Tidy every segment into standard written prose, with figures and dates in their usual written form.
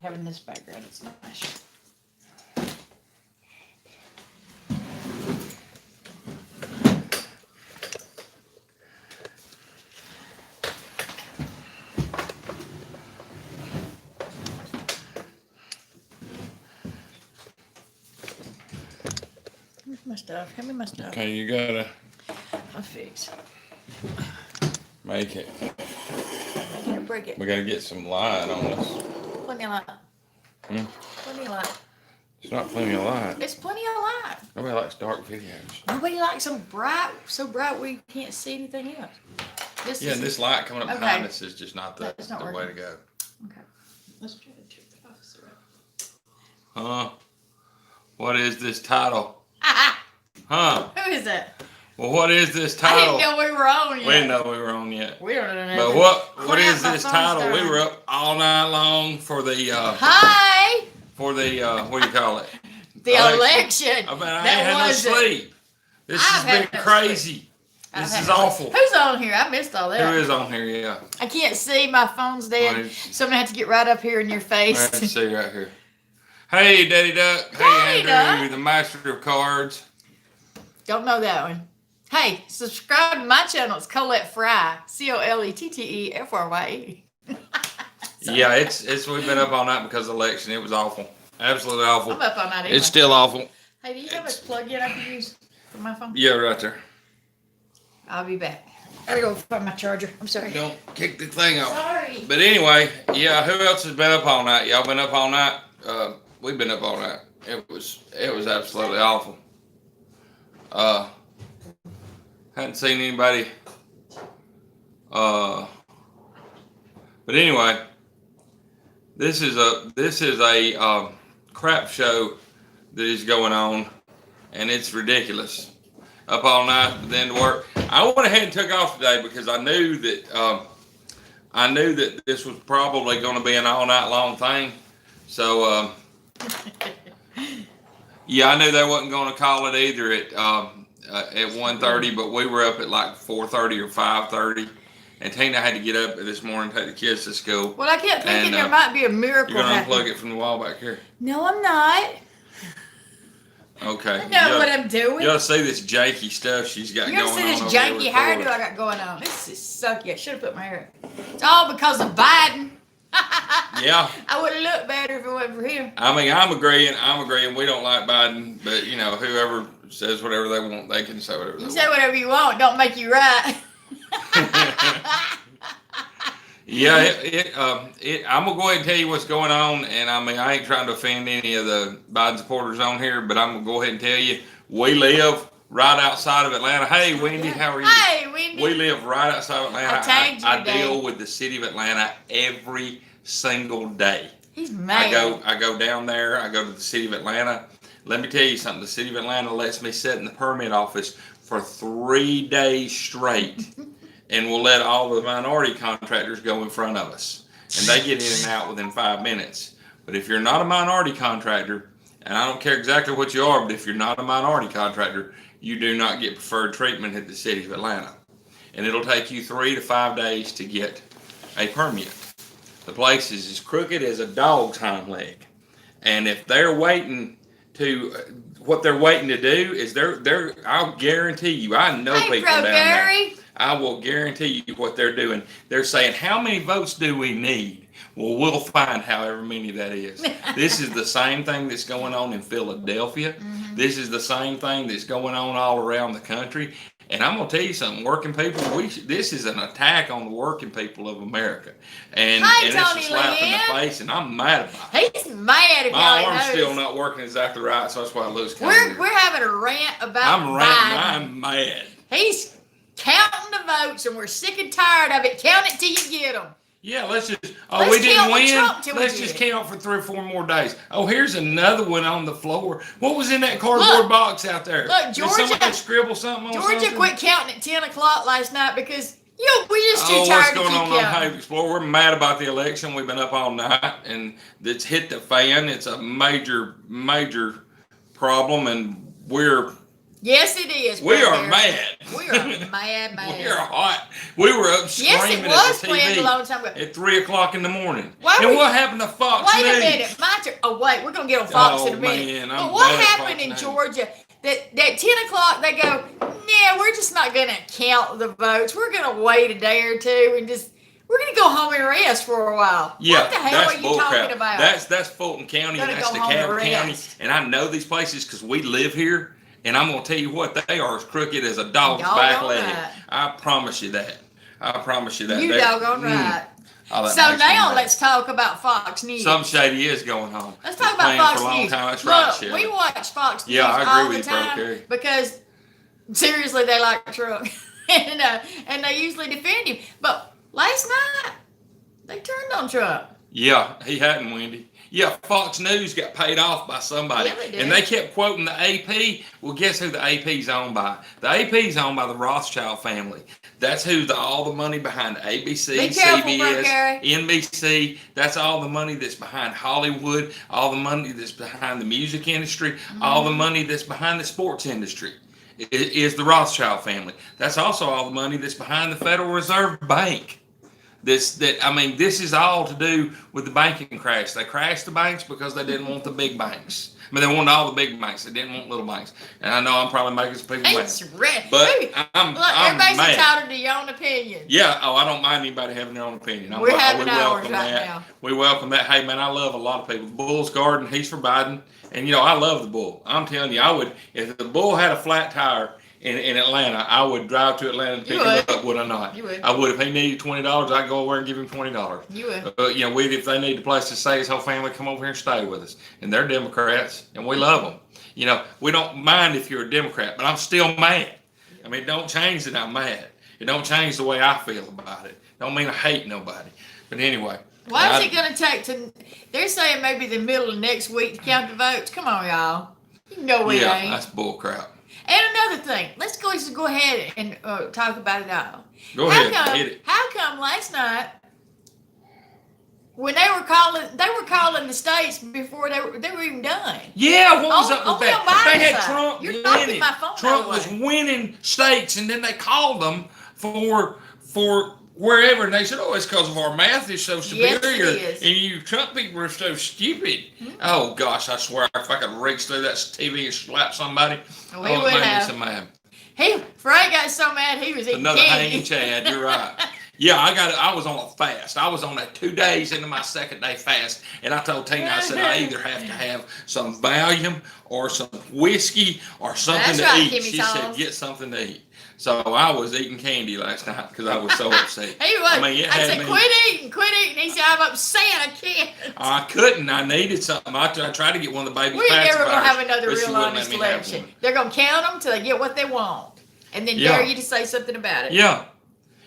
having this background. It's nice. Here's my stuff. Hand me my stuff. Okay, you gotta I'll fix. make it. I can't break it. We gotta get some light on this. Plenty of light. Plenty of light. It's not plenty of light. It's plenty of light. Nobody likes dark videos. Nobody likes so bright we can't see anything else. This light coming up behind us is just not the way to go. Okay. Let's try to turn the officer up. Huh? What is this title? Huh? Who is that? Well, what is this I title? didn't know we were on yet. We didn't know we were on yet. We don't know. But what is this title? We were up all night long for the Hi. For the what do you call it? The election. I ain't had no sleep. This has been crazy. This is awful. Who's on here? I missed all that. Who is on here? Yeah. I can't see. My phone's dead. So I'm gonna have to get right up here in your face. I have to see right here. Hey, Daddy Duck. Hey, Andrew, the master of cards. Don't know that one. Hey, subscribe to my channel. It's Colette Fry. COLETTEFRYE. Yeah, it's we've been up all night because of the election. It was awful. Absolutely awful. I'm up all night anyway. It's still awful. Hey, do you have a plug-in I can use for my phone? Yeah, right there. I'll be back. Gotta go find my charger. I'm sorry. Don't kick the thing off. Sorry. But anyway, yeah, who else has been up all night? Y'all been up all night? We've been up all night. It was absolutely awful. Hadn't seen anybody. But anyway, this is a crap show that is going on, and it's ridiculous. Up all night, but then to work. I went ahead and took off today because I knew that this was probably going to be an all night long thing. So yeah, I knew they wasn't going to call it either at 1:30, but we were up at like 4:30 or 5:30. And Tina had to get up this morning and take the kids to school. Well, I kept thinking there might be a miracle. You're going to unplug it from the wall back here. No, I'm not. Okay. I know what I'm doing. You ought to see this janky stuff she's got going on. You ought to see this janky hairdo I got going on. This is sucky. I should have put my hair up. It's all because of Biden. Yeah. I would have looked better if it wasn't for him. I mean, I'm agreeing. We don't like Biden, but you know, whoever says whatever they want, they can say whatever they want. You say whatever you want. Don't make you right. Yeah, I'm gonna go ahead and tell you what's going on, and I mean I ain't trying to offend any of the Biden supporters on here, but I'm gonna go ahead and tell you we live right outside of Atlanta. Hey, Wendy, how are you? Hey, Wendy. We live right outside of Atlanta. I deal with the city of Atlanta every single day. He's mad. I go down there. I go to the city of Atlanta. Let me tell you something. The city of Atlanta lets me sit in the permit office for 3 days straight. And we'll let all the minority contractors go in front of us. And they get in and out within 5 minutes. But if you're not a minority contractor, and I don't care exactly what you are, but if you're not a minority contractor, you do not get preferred treatment at the city of Atlanta. And it'll take you 3 to 5 days to get a permit. The place is as crooked as a dog's hind leg. And if they're waiting what they're waiting to do is I'll guarantee you, I know people down there. I will guarantee you what they're doing. They're saying, how many votes do we need? Well, we'll find however many that is. This is the same thing that's going on in Philadelphia. Mm-hmm. This is the same thing that's going on all around the country. And I'm going to tell you something, working people, this is an attack on the working people of America. And it's a slap in the face, and I'm mad about it. He's mad about it. My arm's still not working exactly right, so that's why I lose count. We're having a rant about I'm ranting. I'm mad. He's counting the votes, and we're sick and tired of it. Count it till you get them. Yeah, we didn't win. Let's just count for 3 or 4 more days. Oh, here's another one on the floor. What was in that cardboard box out there? Look, Georgia. Did somebody scribble something on something? Georgia quit counting at 10 o'clock last night because we're just too tired to keep counting. What's going on Hive Explorer? We're mad about the election. We've been up all night, and it's hit the fan. It's a major, major problem, and we're Yes, it is. We Brother are Harry. mad. We are mad. We are hot. We were up Yes, screaming it was at the planned a TV long time ago. at 3 o'clock in the morning. Why And we- what happened to Fox Wait News? a minute, my turn. Oh wait, we're gonna get on Fox in a minute. Man, but I'm what bad at happened Fox in News. Georgia? That 10 o'clock they go, nah, we're just not gonna count the votes. We're gonna wait a day or two and we're gonna go home and rest for a while. Yeah, what the hell that's are you talking bullcrap. about? That's Fulton County, and Gotta that's go home and DeKalb County, rest. and I know these places because we live here. And I'm gonna tell you what, they are as crooked as a dog's back leg. Right. I promise you that. I promise you that. You doggone right. Oh, so now let's talk about Fox News. Something shady is going on. Let's talk about Fox for a long News. Time. That's Look, right, Shelly. we watch Fox News Yeah, I agree all with the you, time Carrie. because seriously, they like Trump, and they usually defend him. But last night, they turned on Trump. Yeah, he hadn't, Wendy. Yeah, Fox News got paid off by somebody. Yeah, they did. And they kept quoting the AP. Well, guess who the AP's owned by? The AP's owned by the Rothschild family. That's who all the money behind ABC, Be careful, CBS, Carrie. NBC. That's all the money that's behind Hollywood, all the money that's behind the music industry, all the money that's behind the sports industry. Is the Rothschild family. That's also all the money that's behind the Federal Reserve Bank. This is all to do with the banking crash. They crashed the banks because they didn't want the big banks. I mean, they wanted all the big banks. They didn't want little banks. And I know I'm probably making some people mad. It's red. But I'm everybody's mad. entitled to your own opinion. Yeah. Oh, I don't mind anybody having their own opinion. We're having we ours welcome right that. now. We welcome that. Hey, man, I love a lot of people. The Bull's Garden, he's for Biden. And, I love the Bull. I'm telling you, I would, if the Bull had a flat tire in Atlanta, I would drive to Atlanta to pick him up, would I not? You would. I would. If he needed $20, I'd go over and give him $20. You would. If they need a place to stay, his whole family come over here and stay with us. And they're Democrats, and we love them. We don't mind if you're a Democrat, but I'm still mad. I mean, it don't change that I'm mad. It don't change the way I feel about it. Don't mean I hate nobody. But anyway. Why is it going to take they're saying maybe the middle of next week to count the votes? Come on, y'all. You know it ain't. Yeah, that's bull crap. And another thing, let's go ahead and talk about it all. Go ahead, hit it. How come last night, when they were calling the states before they were even done? Yeah, what was up with only that? on Biden's They had side. Trump You're knocking winning. my phone Trump out was of the winning states, and then they called them for wherever, and they said, "Oh, it's because of our math is so superior, Yes, it is. and you Trump people are so stupid." Oh gosh, I swear, if I could reach through that TV and slap somebody, We would it made have. me so mad. Frank got so mad he was eating Another candy. hanging Chad. You're right. Yeah, I was on a fast. I was on that 2 days into my second day fast, and I told Tina, I said, I either have to have some Valium or some whiskey or something That's to right, eat. Kimmy She Tones. said, get something to eat. So I was eating candy last night because I was so upset. He was. I mean, I said, quit eating. He said, I'm upset. I can't. I couldn't. I needed something. I tried to get one of the baby We're never pacifiers, going to have another but she real wouldn't honest let me have election. one. They're going to count them till they get what they want. And then dare you to say something about it. Yeah.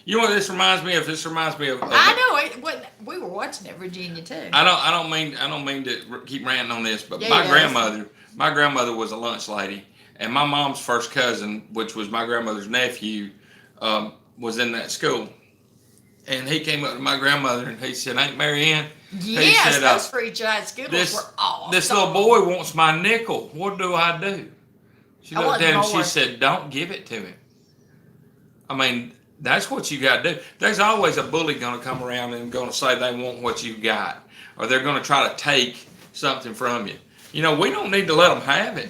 You know what this reminds me of? This reminds me of. I know. We were watching it, Virginia, too. I don't mean to keep ranting on this, but Yeah, my grandmother was a lunch lady, and my mom's first cousin, which was my grandmother's nephew, was in that school. And he came up to my grandmother and he said, "Aunt Mary Ann," Yes, he said, those free giant Skittles were awesome. This little boy wants my nickel. What do I do? She looked at him. She said, "Don't give it to him." I mean, that's what you got to do. There's always a bully going to come around and going to say they want what you got, or they're going to try to take something from you. We don't need to let them have it.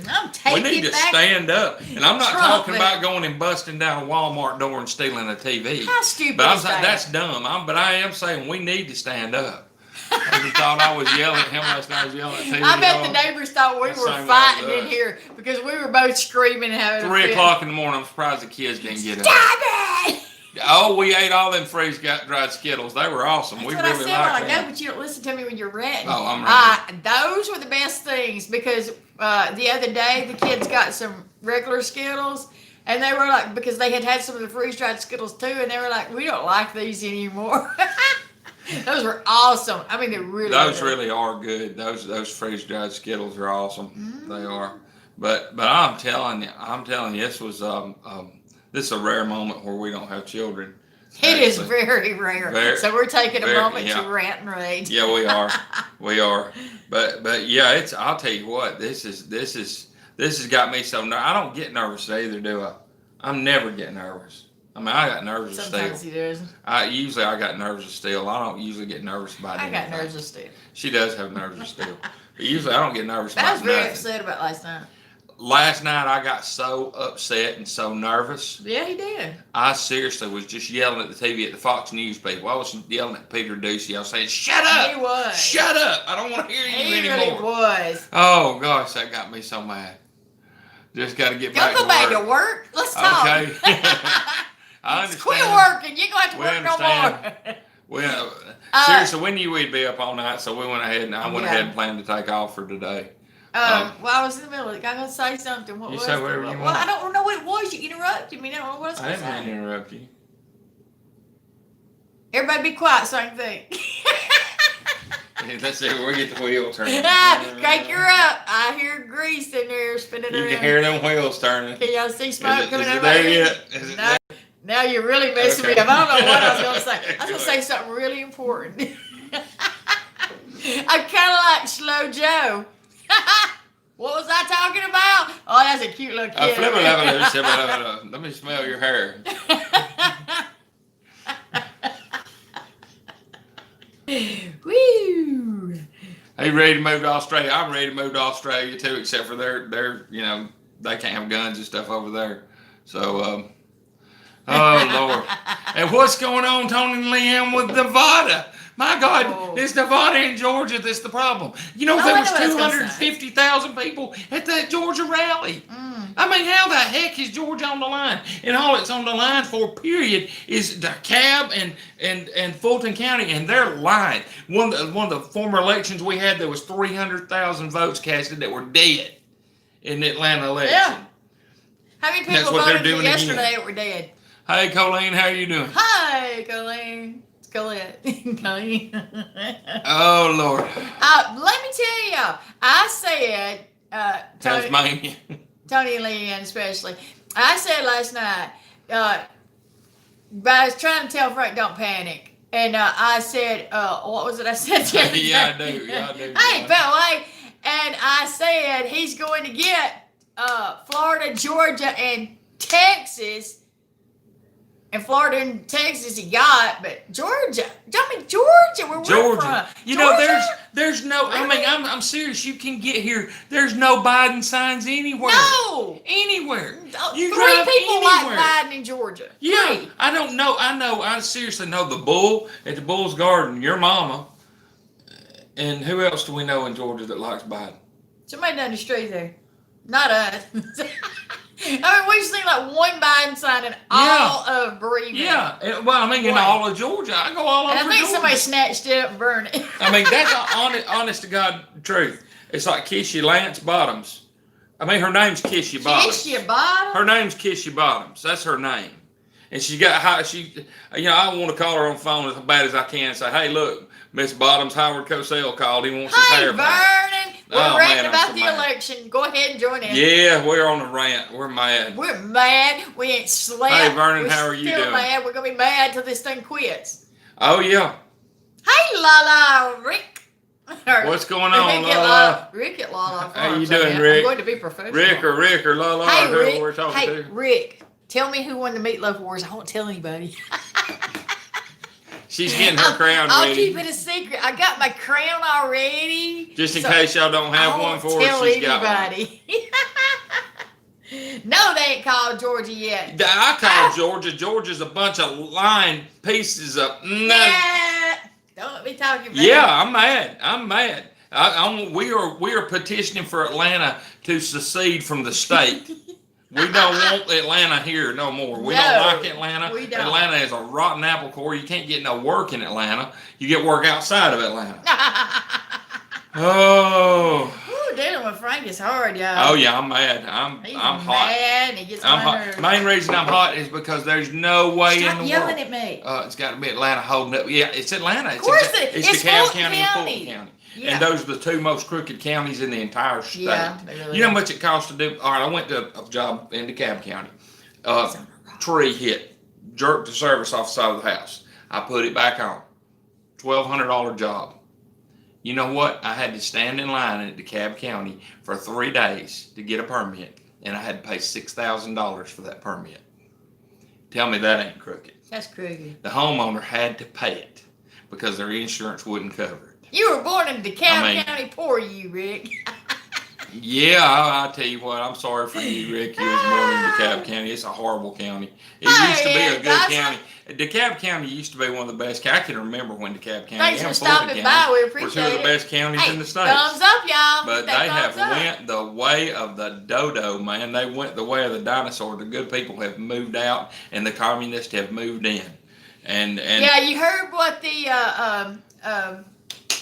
We need to stand up. And I'm not talking about going and busting down a Walmart door and stealing a TV. How stupid but is that? That's dumb. But I am saying we need to stand up. He thought I was yelling at him last night. I was yelling at TV. I bet the neighbors thought we were fighting in here because we were both screaming and having 3 o'clock in the morning, I'm surprised the kids didn't get up. Stop it! Oh, we ate all them freeze-dried Skittles. They were awesome. That's We what really I said liked when I them. go, but you don't listen to me when you're ranting. Oh, I'm ranting. Those were the best things because the other day the kids got some regular Skittles and they were like, because they had some of the freeze-dried Skittles too, and they were like, we don't like these anymore. Those were awesome. I mean, they really Those good. really are good. Those freeze-dried Skittles are awesome. They are. But I'm telling you, this is a rare moment where we don't have children. It is very rare. So we're taking a moment yeah. to rant and rage. Yeah, we are. We are. But yeah, I'll tell you what, this is This has got me so nervous. I don't get nervous either, do I? I'm never getting nervous. I mean, I got nerves of steel. Sometimes he does. Usually I got nerves of steel. I don't usually get nervous about anything. I got nerves of steel. She does have nerves of steel. But usually I don't get nervous about I was very nothing. upset about last night. Last night I got so upset and so nervous. Yeah, he did. I seriously was just yelling at the TV at the Fox News people. I was yelling at Peter Ducey. I was saying, "Shut up! He was. Shut up! I don't want to hear you anymore." He really was. Oh gosh, that got me so mad. Just got to get back to Go work. back to work. Let's talk. Okay. I understand. Quit working. You gonna have to work no more. Well, seriously, we knew we'd be up all night, so we went ahead and I went ahead and planned to take off for today. Well, I was in the middle of it. I was going to say something. What you was say it? whatever you want. Well, I don't know what it was. You interrupted me. I don't know what I was I going to didn't mean say. to interrupt you. Everybody be quiet so I can think. Let's see, we'll get the wheel turning. Crank her up. I hear grease in there spinning around. You can hear them wheels turning. Can y'all see smoke coming out of Is it my there head? yet? Is it No. there? Now you're really messing me up. I don't know what I was going to say. I was going to say something really important. I'm kind of like Slow Joe. What was I talking about? Oh, that's a cute little kid. Let me smell your hair. Woo! Hey, ready to move to Australia? I'm ready to move to Australia too, except for they're they can't have guns and stuff over there. So, oh Lord. And what's going on, Tony and Leanne, with Nevada? My God, it's Nevada and Georgia that's the problem. You know, there was 250,000 people at that Georgia rally. I mean, how the heck is Georgia on the line? And all it's on the line for, period, is DeKalb and Fulton County, and they're lying. One of the former elections we had, there was 300,000 votes casted that were dead in the Atlanta election. Yeah. How many people voted yesterday that were dead? Hey, Colleen, how are you doing? Hi, Colleen. It's Colette. Colleen. Oh, Lord. Let me tell you, I said, Tasmania. Tony and Leanne especially, I said last night, but I was trying to tell Frank don't panic. And I said, what was it I said? Yeah, I do. Hey, Billy. And I said he's going to get Florida, Georgia, and Texas. And Florida and Texas he got, but Georgia, where we're from. You know, there's no, I mean, I'm serious. You can get here. There's no Biden signs anywhere. No. Anywhere. You 3 drive people anywhere. like Biden in Georgia. Yeah. 3. I don't know. I seriously know the bull at the Bull's Garden, your mama. And who else do we know in Georgia that likes Biden? Somebody down the street there. Not us. I mean, we've seen like one Biden sign in all of Bereavement. Yeah. Well, I mean, in all of Georgia. I go all over Georgia. And I think somebody snatched it up and burned it. I mean, that's honest to God truth. It's like Kishia Lance Bottoms. I mean, her name's Kishia Bottoms. Kishia Bottoms? Her name's Kishia Bottoms. That's her name. And she's got I want to call her on the phone as bad as I can and say, hey, look, Miss Bottoms, Howard Cosell called. He wants his hair back. Vernon, we're ranting about the election. Go ahead and join in. Yeah, we're on the rant. We're mad. We're mad. We ain't slept. Hey, Vernon, how are you doing? We're still mad. We're going to be mad till this thing quits. Oh, yeah. Hey, Lala, Rick. What's going on, Lala? Rick at Lala. How you doing, Rick? I'm going to be professional. Rick or Lala, hey, who Rick, we're talking to. Rick, tell me who won the Meatloaf Wars. I won't tell anybody. She's getting her crown ready. I'll keep it a secret. I got my crown already. Just in case y'all don't have one for her, she's got one. No, they ain't called Georgia yet. I call Georgia. Georgia's a bunch of lying pieces of Don't let me talk about Yeah, I'm mad. We are petitioning for Atlanta to secede from the state. We don't want Atlanta here no more. We don't like Atlanta. We don't. Atlanta is a rotten apple core. You can't get no work in Atlanta. You get work outside of Atlanta. Oh. Ooh, dealing with Frank is hard, y'all. Oh yeah, I'm mad. I'm hot. Mad. He gets on my nerves. Main reason I'm hot is because there's no way in the world. Stop yelling at me. It's got to be Atlanta holding up. Yeah, it's Atlanta. Of course it's DeKalb County and Fulton County. Yeah. And those are the 2 most crooked counties in the entire state. Yeah, they really you know how much it costs to do? All right, I went to a job in DeKalb County. Tree hit, jerked the service off the side of the house. I put it back on. $1,200 job. You know what? I had to stand in line at DeKalb County for 3 days to get a permit, and I had to pay $6,000 for that permit. Tell me that ain't crooked. That's crooked. The homeowner had to pay it because their insurance wouldn't cover it. You were born in DeKalb County, poor you, Rick. Yeah, I'll tell you what. I'm sorry for you, Rick. You was born in DeKalb County. It's a horrible county. It used to be a good county. DeKalb County used to be one of the best. I can remember when DeKalb County Thanks for stopping by. We appreciate were two of the best counties in the state. Thumbs up, y'all. But they have went the way of the dodo, man. They went the way of the dinosaur. The good people have moved out, and the communists have moved in. And yeah, you heard what the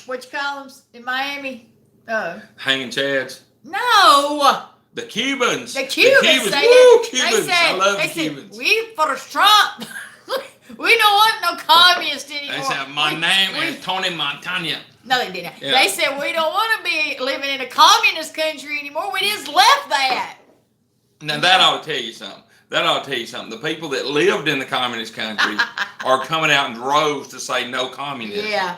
what you call them in Miami? Hanging Chads. No. The Cubans. The Cubans. Woo, Cubans. I love the Cubans. We for Trump. We don't want no communists anymore. They said, my name is Tony Montana. No, they didn't. Yeah. They said, we don't want to be living in a communist country anymore. We just left that. Now, that ought to tell you something. The people that lived in the communist country are coming out in droves to say no communism. Yeah.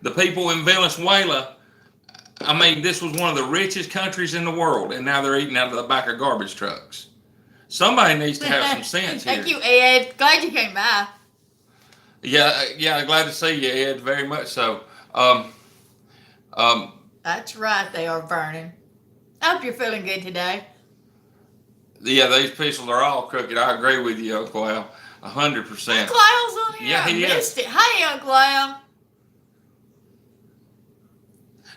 The people in Venezuela, I mean, this was one of the richest countries in the world, and now they're eating out of the back of garbage trucks. Somebody needs to have some sense here. Thank you, Ed. Glad you came by. Yeah, glad to see you, Ed, very much so. That's right, they are burning. I hope you're feeling good today. Yeah, these pistols are all crooked. I agree with you, Uncle Al, 100%. Uncle Al's on here. Yeah, he is. Hey, Uncle Al.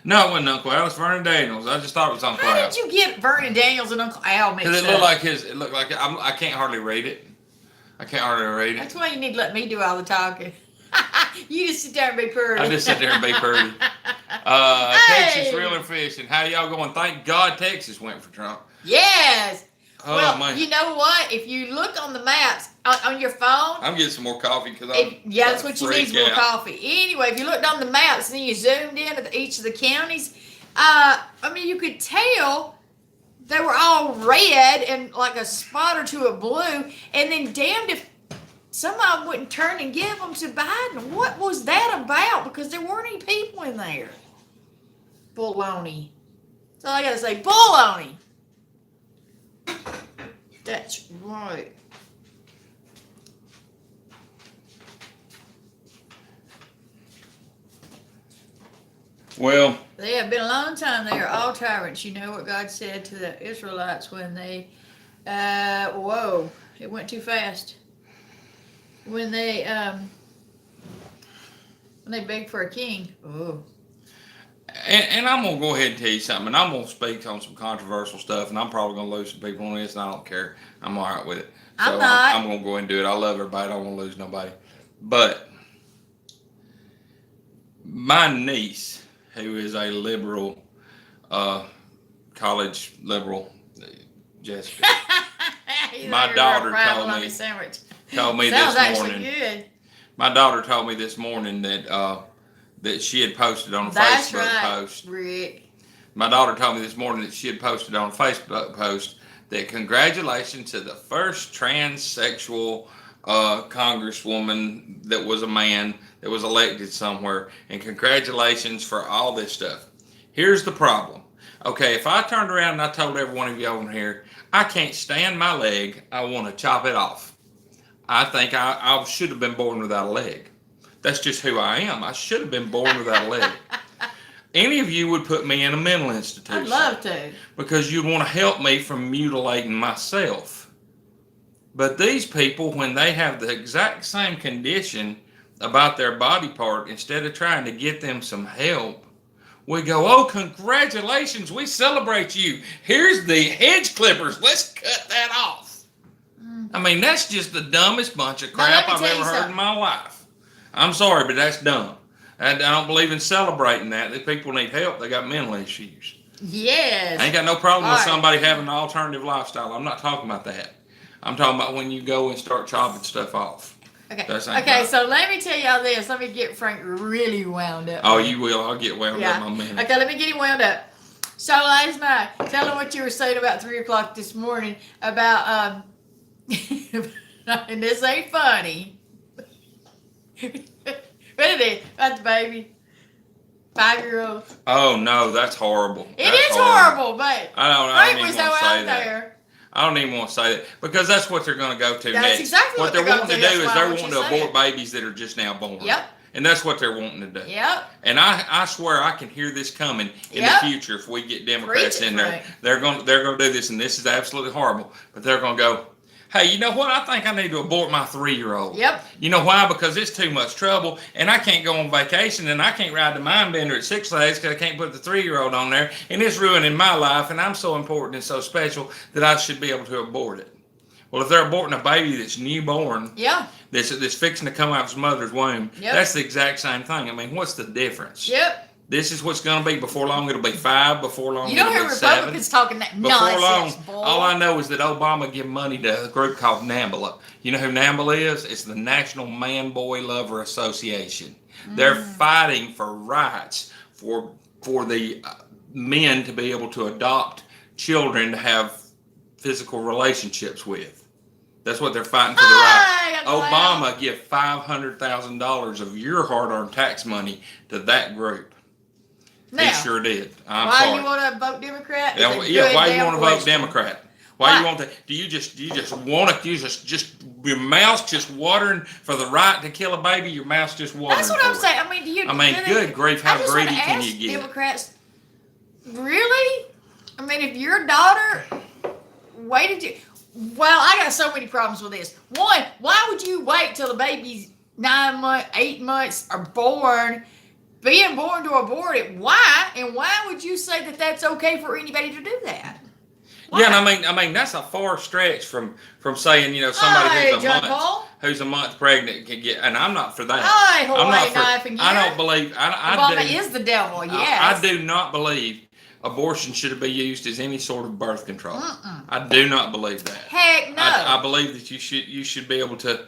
No, it wasn't Uncle Al. It's Vernon Daniels. I just thought it was Uncle Al. How did you get Vernon Daniels and Uncle Al mixed up? Because it looked like I can't hardly read it. That's why you need to let me do all the talking. You just sit there and be pretty. I just sit there and be pretty. Hey. Texas Reeling Fishing. How y'all going? Thank God Texas went for Trump. Yes. Oh, well, man. You know what? If you look on the maps on your phone. I'm getting some more coffee because that's what you need, more coffee. Anyway, if you looked on the maps and then you zoomed in at each of the counties, I mean, you could tell they were all red and like a spot or two of blue. And then damned if some of them wouldn't turn and give them to Biden. What was that about? Because there weren't any people in there. Baloney. That's all I got to say. Baloney. That's right. Well, they have been a long time. They are all tyrants. You know what God said to the Israelites when they, whoa, it went too fast. When they begged for a king. Oh. And I'm going to go ahead and tell you something, and I'm going to speak on some controversial stuff, and I'm probably going to lose some people on this, and I don't care. I'm all right with it. So I'm going to go ahead and do it. I love everybody. I don't want to lose nobody. But my niece, who is a liberal, college liberal, Jessica, my daughter told me this morning. Good. My daughter told me this morning that she had posted on a Facebook post. Rick. My daughter told me this morning that she had posted on a Facebook post that congratulations to the first transsexual congresswoman that was a man that was elected somewhere, and congratulations for all this stuff. Here's the problem. Okay, if I turned around and I told every one of you on here, I can't stand my leg, I want to chop it off. I think I should have been born without a leg. That's just who I am. I should have been born without a leg. Any of you would put me in a mental institution. I'd love to. Because you'd want to help me from mutilating myself. But these people, when they have the exact same condition about their body part, instead of trying to get them some help, we go, oh, congratulations, we celebrate you. Here's the hedge clippers. Let's cut that off. I mean, that's just the dumbest bunch of crap I've ever heard in my life. I'm sorry, but that's dumb. I don't believe in celebrating that. If people need help, they got mental issues. Yes. I ain't got no problem with somebody having an alternative lifestyle. I'm not talking about that. I'm talking about when you go and start chopping stuff off. Okay, so let me tell y'all this. Let me get Frank really wound up. Oh, you will. I'll get wound up in a minute. Okay, let me get him wound up. So last night, tell him what you were saying about 3 o'clock this morning about, and this ain't funny. What is it? That's the baby. 5-year-old. Oh no, that's horrible. It is horrible, but I don't Frank was even want to say out that. there. I don't even want to say that because that's what they're going to go to That's next. exactly what they're they're wanting to gonna do do. is That's they're why I want wanting you to to say abort babies that are just now born. Yep. And that's what they're wanting to do. Yep. And I swear I can hear this coming in the future if we get Democrats in there. They're going to do this, and this is absolutely horrible. But they're going to go, hey, you know what? I think I need to abort my 3-year-old. Yep. You know why? Because it's too much trouble, and I can't go on vacation, and I can't ride the mind bender at Six Flags because I can't put the 3-year-old on there, and it's ruining my life, and I'm so important and so special that I should be able to abort it. Well, if they're aborting a baby that's newborn, that's fixing to come out of its mother's womb, that's the exact same thing. I mean, what's the difference? Yep. This is what's going to be. Before long, it'll be 5. Before long, you don't it'll hear be 7. Republicans talking that Before nonsense, long, boy. all I know is that Obama give money to a group called NAMBLA. You know who NAMBLA is? It's the National Man Boy Lover Association. They're fighting for rights for the men to be able to adopt children to have physical relationships with. That's what they're fighting for the right. Obama give $500,000 of your hard-earned tax money to that group. Now, he sure did. I'm why sorry. You want to vote Democrat? Why you want to vote Democrat? Why you want to? Do you just want to? You just your mouth's just watering for the right to kill a baby. Your mouth's just watering. That's what I'm saying. I mean, do you? I mean, good grief, how greedy can you get? Democrats, really? I mean, if your daughter waited to. Well, I got so many problems with this. One, why would you wait till the baby's 9 months, 8 months are born, being born to abort it? Why? And why would you say that that's okay for anybody to do that? Why? Yeah, and I mean that's a far stretch from saying somebody who's a month pregnant can get. And I'm not for that. I'm not for. I don't believe. Obama is the devil. Yes. I do not believe abortion should be used as any sort of birth control. I do not believe that. Heck no. I believe that you should be able to.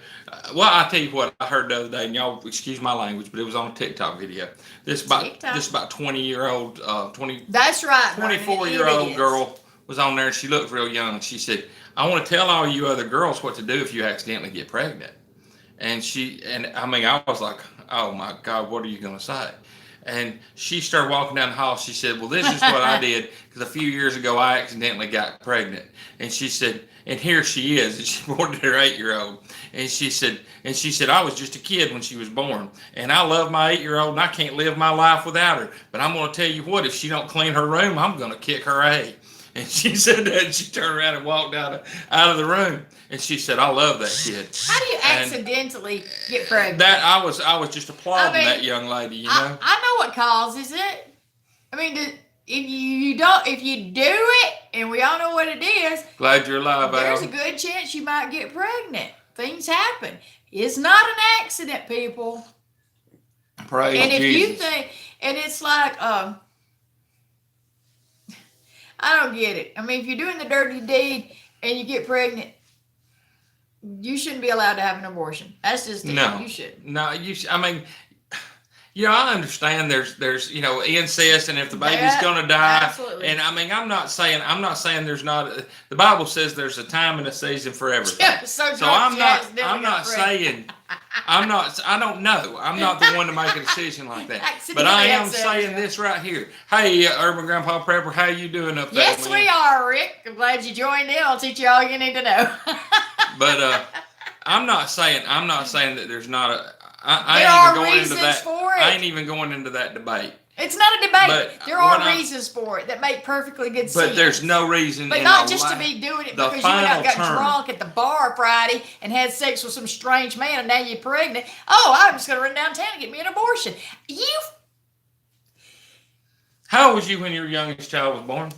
Well, I tell you what I heard the other day, and y'all excuse my language, but it was on a TikTok video. This about 20-year-old, That's right. 24-year-old girl was on there, and she looked real young. And she said, "I want to tell all you other girls what to do if you accidentally get pregnant." And I was like, "Oh my God, what are you going to say?" And she started walking down the hall. She said, "Well, this is what I did because a few years ago I accidentally got pregnant." And she said, "And here she is." And she aborted her 8-year-old. And she said, "I was just a kid when she was born, and I love my 8-year-old, and I can't live my life without her. But I'm going to tell you what: if she don't clean her room, I'm going to kick her A." And she said that, and she turned around and walked out of the room. And she said, "I love that kid." How do you accidentally get pregnant? That I was just applauding that young lady. You know. I know what causes it. I mean, if you do it, and we all know what it is. Glad you're alive, There's a good chance you might get pregnant. Things happen. It's not an accident, people. Praise and if Jesus. you think, and it's like, I don't get it. I mean, if you're doing the dirty deed and you get pregnant, you shouldn't be allowed to have an abortion. That's just you should. No, I mean, I understand there's incest, and if the baby's gonna die, absolutely. And I mean, I'm not saying there's not. The Bible says there's a time and a season for everything. Yeah, so I'm not saying. I don't know. I'm not the one to make a decision like that. But I am saying this right here. Hey, Urban Grandpa Prepper, how you doing up there? Yes, we are, Rick. I'm glad you joined in. I'll teach you all you need to know. But I'm not saying that there's not a. There are reasons for it. I ain't even going into that debate. It's not a debate. But there are reasons for it that make perfectly good sense. But there's no reason. But not just to be doing it because you went out and got drunk at the bar Friday and had sex with some strange man and now you're pregnant. Oh, I'm just going to run downtown and get me an abortion. How old was you when your youngest child was born?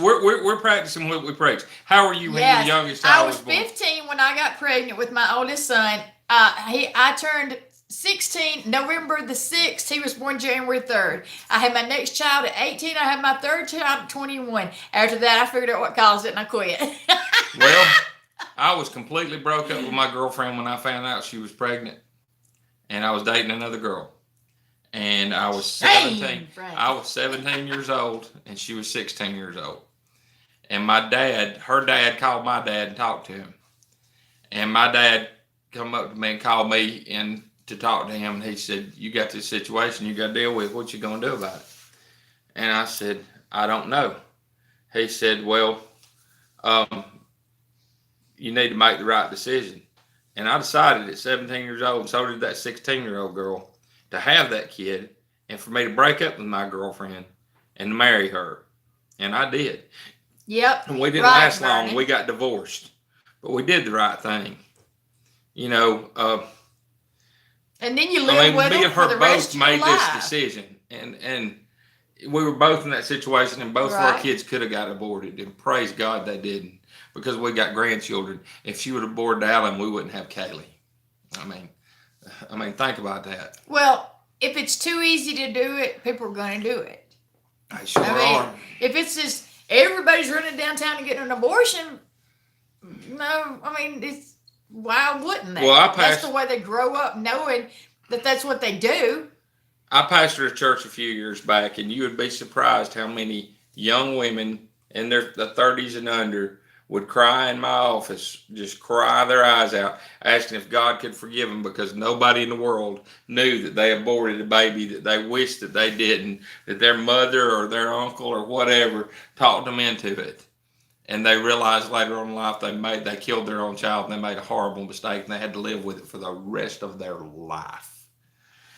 We're practicing what we preach. How were you when your youngest child was born? I was 15 when I got pregnant with my oldest son. I turned 16, November the 6th. He was born January 3rd. I had my next child at 18. I had my third child at 21. After that, I figured out what caused it and I quit. Well, I was completely broke up with my girlfriend when I found out she was pregnant. And I was dating another girl. And I was 17. I was 17 years old and she was 16 years old. And her dad called my dad and talked to him. And my dad come up to me and called me in to talk to him, and he said, "You got this situation you got to deal with. What you gonna do about it?" And I said, "I don't know." He said, "Well, you need to make the right decision." And I decided at 17 years old, and so did that 16-year-old girl, to have that kid, and for me to break up with my girlfriend and marry her. And I did. Yep. And we didn't last long. We got divorced. But we did the right thing. You know, and then you live with them for the rest of your life. Me and her both made this decision. And we were both in that situation, and both of our kids could have got aborted. And praise God they didn't, because we got grandchildren. If she would have aborted Alan, we wouldn't have Kaylee. I mean, think about that. Well, if it's too easy to do it, people are going to do it. They sure are. If it's just everybody's running downtown to get an abortion, no, I mean, it's why wouldn't they? Well, that's the way they grow up, knowing that that's what they do. I pastored a church a few years back, and you would be surprised how many young women in the 30s and under would cry in my office, just cry their eyes out, asking if God could forgive them, because nobody in the world knew that they aborted a baby that they wished that they didn't, that their mother or their uncle or whatever talked them into it. And they realized later on in life they killed their own child, and they made a horrible mistake, and they had to live with it for the rest of their life.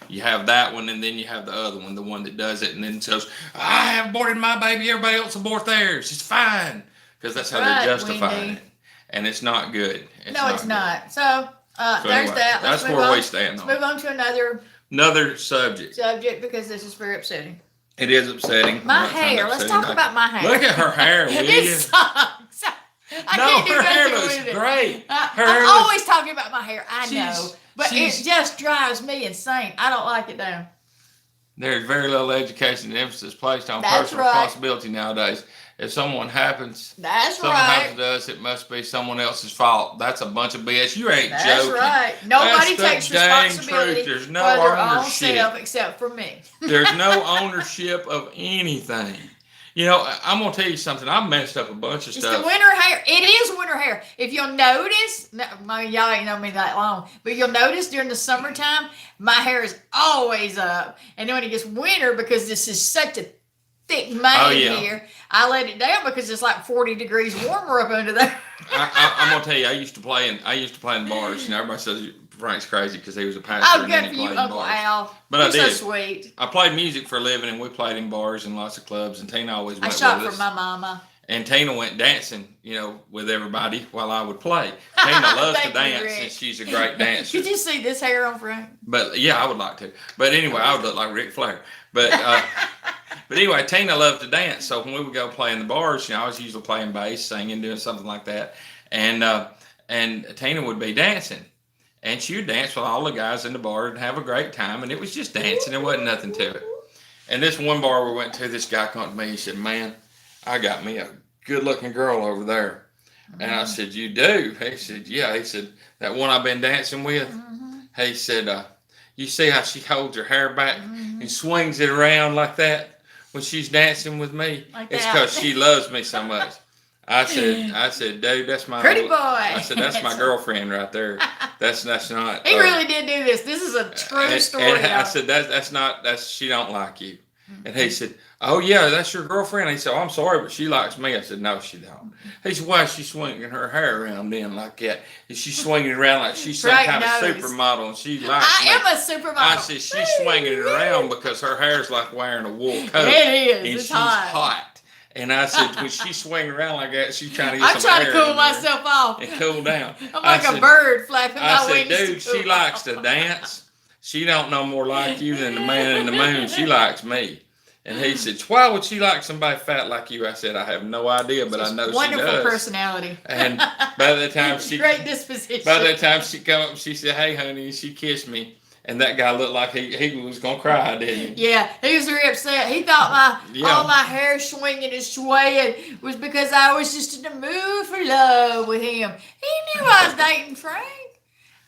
You have that one, and then you have the other one, the one that does it and then says, "I have aborted my baby, everybody else abort theirs. It's fine." Because that's how they're justifying it. And it's not good. It's not. So there's anyway, that. That's where we stand on. Let's move on to another subject, because this is very upsetting. It is upsetting. My hair. Let's talk about my hair. Look at her hair. It sucks. Her hair looks great. I'm always talking about my hair. I know. But it just drives me insane. I don't like it though. There's very little education and emphasis placed on personal responsibility nowadays. If something happens to us, it must be someone else's fault. That's a bunch of BS. You ain't joking. That's right. Nobody takes responsibility There's no for their own ownership self except for me. There's no ownership of anything. You know, I'm going to tell you something. I messed up a bunch of stuff. It's the winter hair. It is winter hair. If you'll notice, y'all ain't known me that long, but you'll notice during the summertime, my hair is always up. And then when it gets winter, because this is such a thick mane here, I let it down because it's like 40 degrees warmer up under there. I'm going to tell you, I used to play in bars. You know, everybody says Frank's crazy because he was a pastor. Oh, good for you, Uncle Al. But I did. So sweet. I played music for a living, and we played in bars and lots of clubs, and Tina always went with us. I shot for my mama. And Tina went dancing, you know, with everybody while I would play. Tina loves to dance, and she's a great dancer. Did you see this hair on Frank? But yeah, I would like to. But anyway, I would look like Ric Flair. But but anyway, Tina loved to dance. So when we would go play in the bars, you know, I was usually playing bass, singing, doing something like that. And Tina would be dancing. And she would dance with all the guys in the bar and have a great time. And it was just dancing. There wasn't nothing to it. And this one bar we went to, this guy came to me. He said, "Man, I got me a good-looking girl over there." Mm-hmm. And I said, "You do?" He said, "Yeah." He said, "That one I've been dancing with?" Mm-hmm. He said, "You see how she holds her hair back and swings it around like that when she's dancing with me? It's because she loves me so much." I said, "Dude, that's my pretty boy." I said, "That's my girlfriend right there. That's not." He really did do this. This is a true story. And I said, "That's she don't like you." And he said, "Oh yeah, that's your girlfriend." He said, "Oh, I'm sorry, but she likes me." I said, "No, she don't." He said, "Why is she swinging her hair around then like that? Is she swinging it around like she's some kind of supermodel and she likes me?" I am a supermodel. I said, "She's swinging it around because her hair's like wearing a wool coat." It is. And it's she's hot. And I said, when she's swinging around like that, she's trying to get some I'm trying air to cool myself off. and cool down. I'm like a bird flapping my wings. I said, "Dude, she likes to dance. She don't know more like you than the man in the moon. She likes me." And he said, "Why would she like somebody fat like you?" I said, "I have no idea, but I know she does." Wonderful personality. And by the time great disposition. By the time she come up, she said, "Hey, honey," and she kissed me. And that guy looked like he was gonna cry, didn't he? Yeah, he was very upset. He thought all my hair swinging and swaying was because I was just in the mood for love with him. He knew I was dating Frank.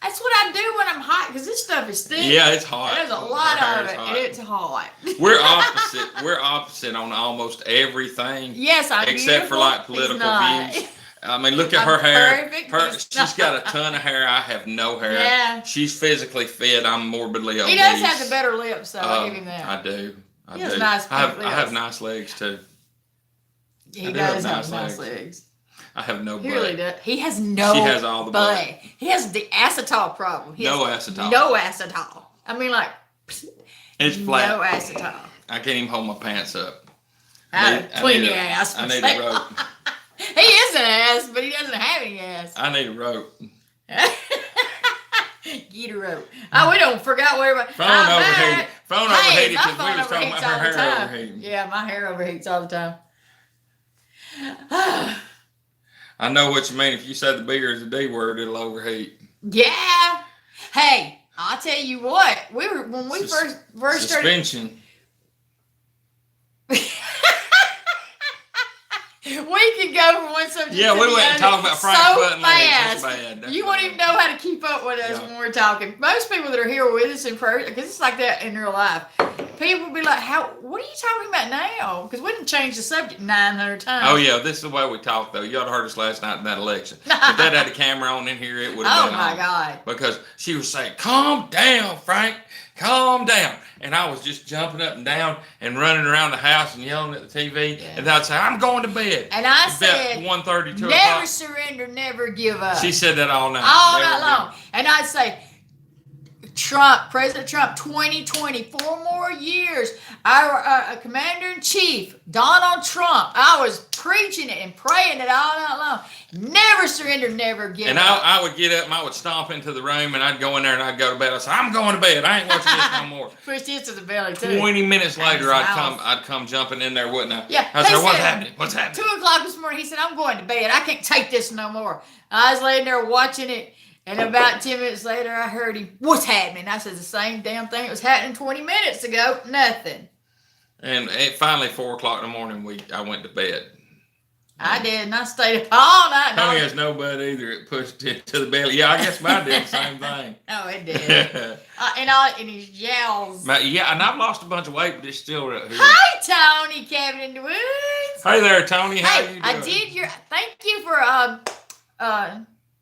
That's what I do when I'm hot, because this stuff is thick. Yeah, it's hot. There's a lot of it. It's hot. We're opposite. We're opposite on almost everything. Yes, I'm except for like political views. I mean, look at I'm her hair. perfect. She's got a ton of hair. I have no hair. Yeah. She's physically fit. I'm morbidly obese. He does have the better lips, though. I'll give him that. I do. He has nice I lips. have nice legs too. He does have nice legs. I have no butt. He really does. He has no She has all the butt. He has the acetol problem. No acetol. No acetol. I mean, like, it's flat. No acetol. I can't even hold my pants up. Clean your ass. I need a rope. He is an ass, but he doesn't have any ass. I need a rope. Get a rope. Oh, we don't forgot where. Phone overheated. Phone overheated because we was talking about her hair overheating. Yeah, my hair overheats all the time. I know what you mean. If you say the B or the D word, it'll overheat. Yeah. Hey, I'll tell you what. When we first started. Suspension. We could go from one subject to we went and talked about Frank's butt and legs. That's bad. You won't even know how to keep up with us when we're talking. Most people that are here with us in person, because it's like that in real life, people will be like, what are you talking about now? Because we didn't change the subject 900 times. Oh, yeah, this is the way we talk, though. You ought to heard us last night in that election. If that had a camera on in here, it would have been on. Oh, my God. Because she was saying, calm down, Frank, calm down. And I was just jumping up and down and running around the house and yelling at the TV. Yeah. And I'd say, I'm going to bed. And I said, 1:30, 2 never o'clock. Surrender, never give up. She said that all night. All night long. And I'd say, President Trump, 2020, 4 more years. Our Commander-in-Chief, Donald Trump. I was preaching it and praying it all night long. Never surrender, never give up. And I would get up and I would stomp into the room and I'd go in there and I'd go to bed. I'd say, I'm going to bed. I ain't watching this no more. Push this to the belly, too. 20 minutes later, I'd come jumping in there, wouldn't I? Yeah. I'd say, what's happening? What's happening? 2 o'clock this morning, he said, I'm going to bed. I can't take this no more. I was laying there watching it. And about 10 minutes later, I heard him, what's happening? I said, the same damn thing that was happening 20 minutes ago. Nothing. And finally, 4 o'clock in the morning, I went to bed. I did, and I stayed up all night. Tommy has no butt either. It pushed it to the belly. Yeah, I guess mine did the same thing. Oh, it did. And his jowls. Yeah, and I've lost a bunch of weight, but it's still right here. Hi, Tony, Cabin in the Woods. Hey there, Tony. How you doing? I did thank you for,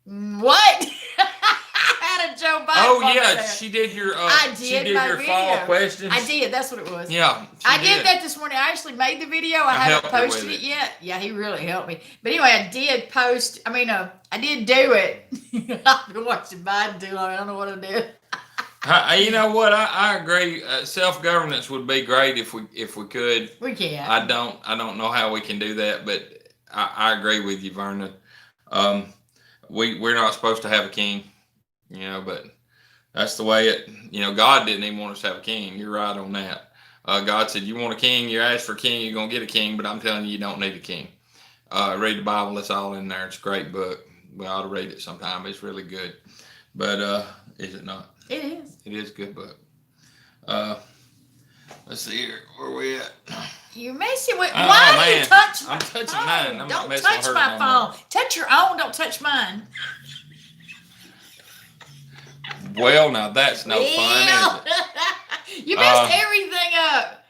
what? I had a Joe Biden. Oh yeah, she did your. I did. She did your fall questions. I did. That's what it was. Yeah. I did that this morning. I actually made the video. I haven't posted it yet. Yeah, he really helped me. But anyway, I did post. I mean, I did do it. I've been watching Biden too long. I don't know what I did. You know what? I agree. Self-governance would be great if we could. We can't. I don't know how we can do that, but I agree with you, Verna. We're not supposed to have a king, but that's the way it, God didn't even want us to have a king. You're right on that. God said, you want a king, you ask for a king, you're going to get a king, but I'm telling you, you don't need a king. Read the Bible, it's all in there. It's a great book. We ought to read it sometime. It's really good. But is it not? It is. It is a good book. Let's see here. Where are we at? You're messing with. Why do you touch my phone? I'm touching mine. I'm don't not touch my phone. Touch your own. Don't touch mine. Well, now that's no fun, is it? You messed everything up.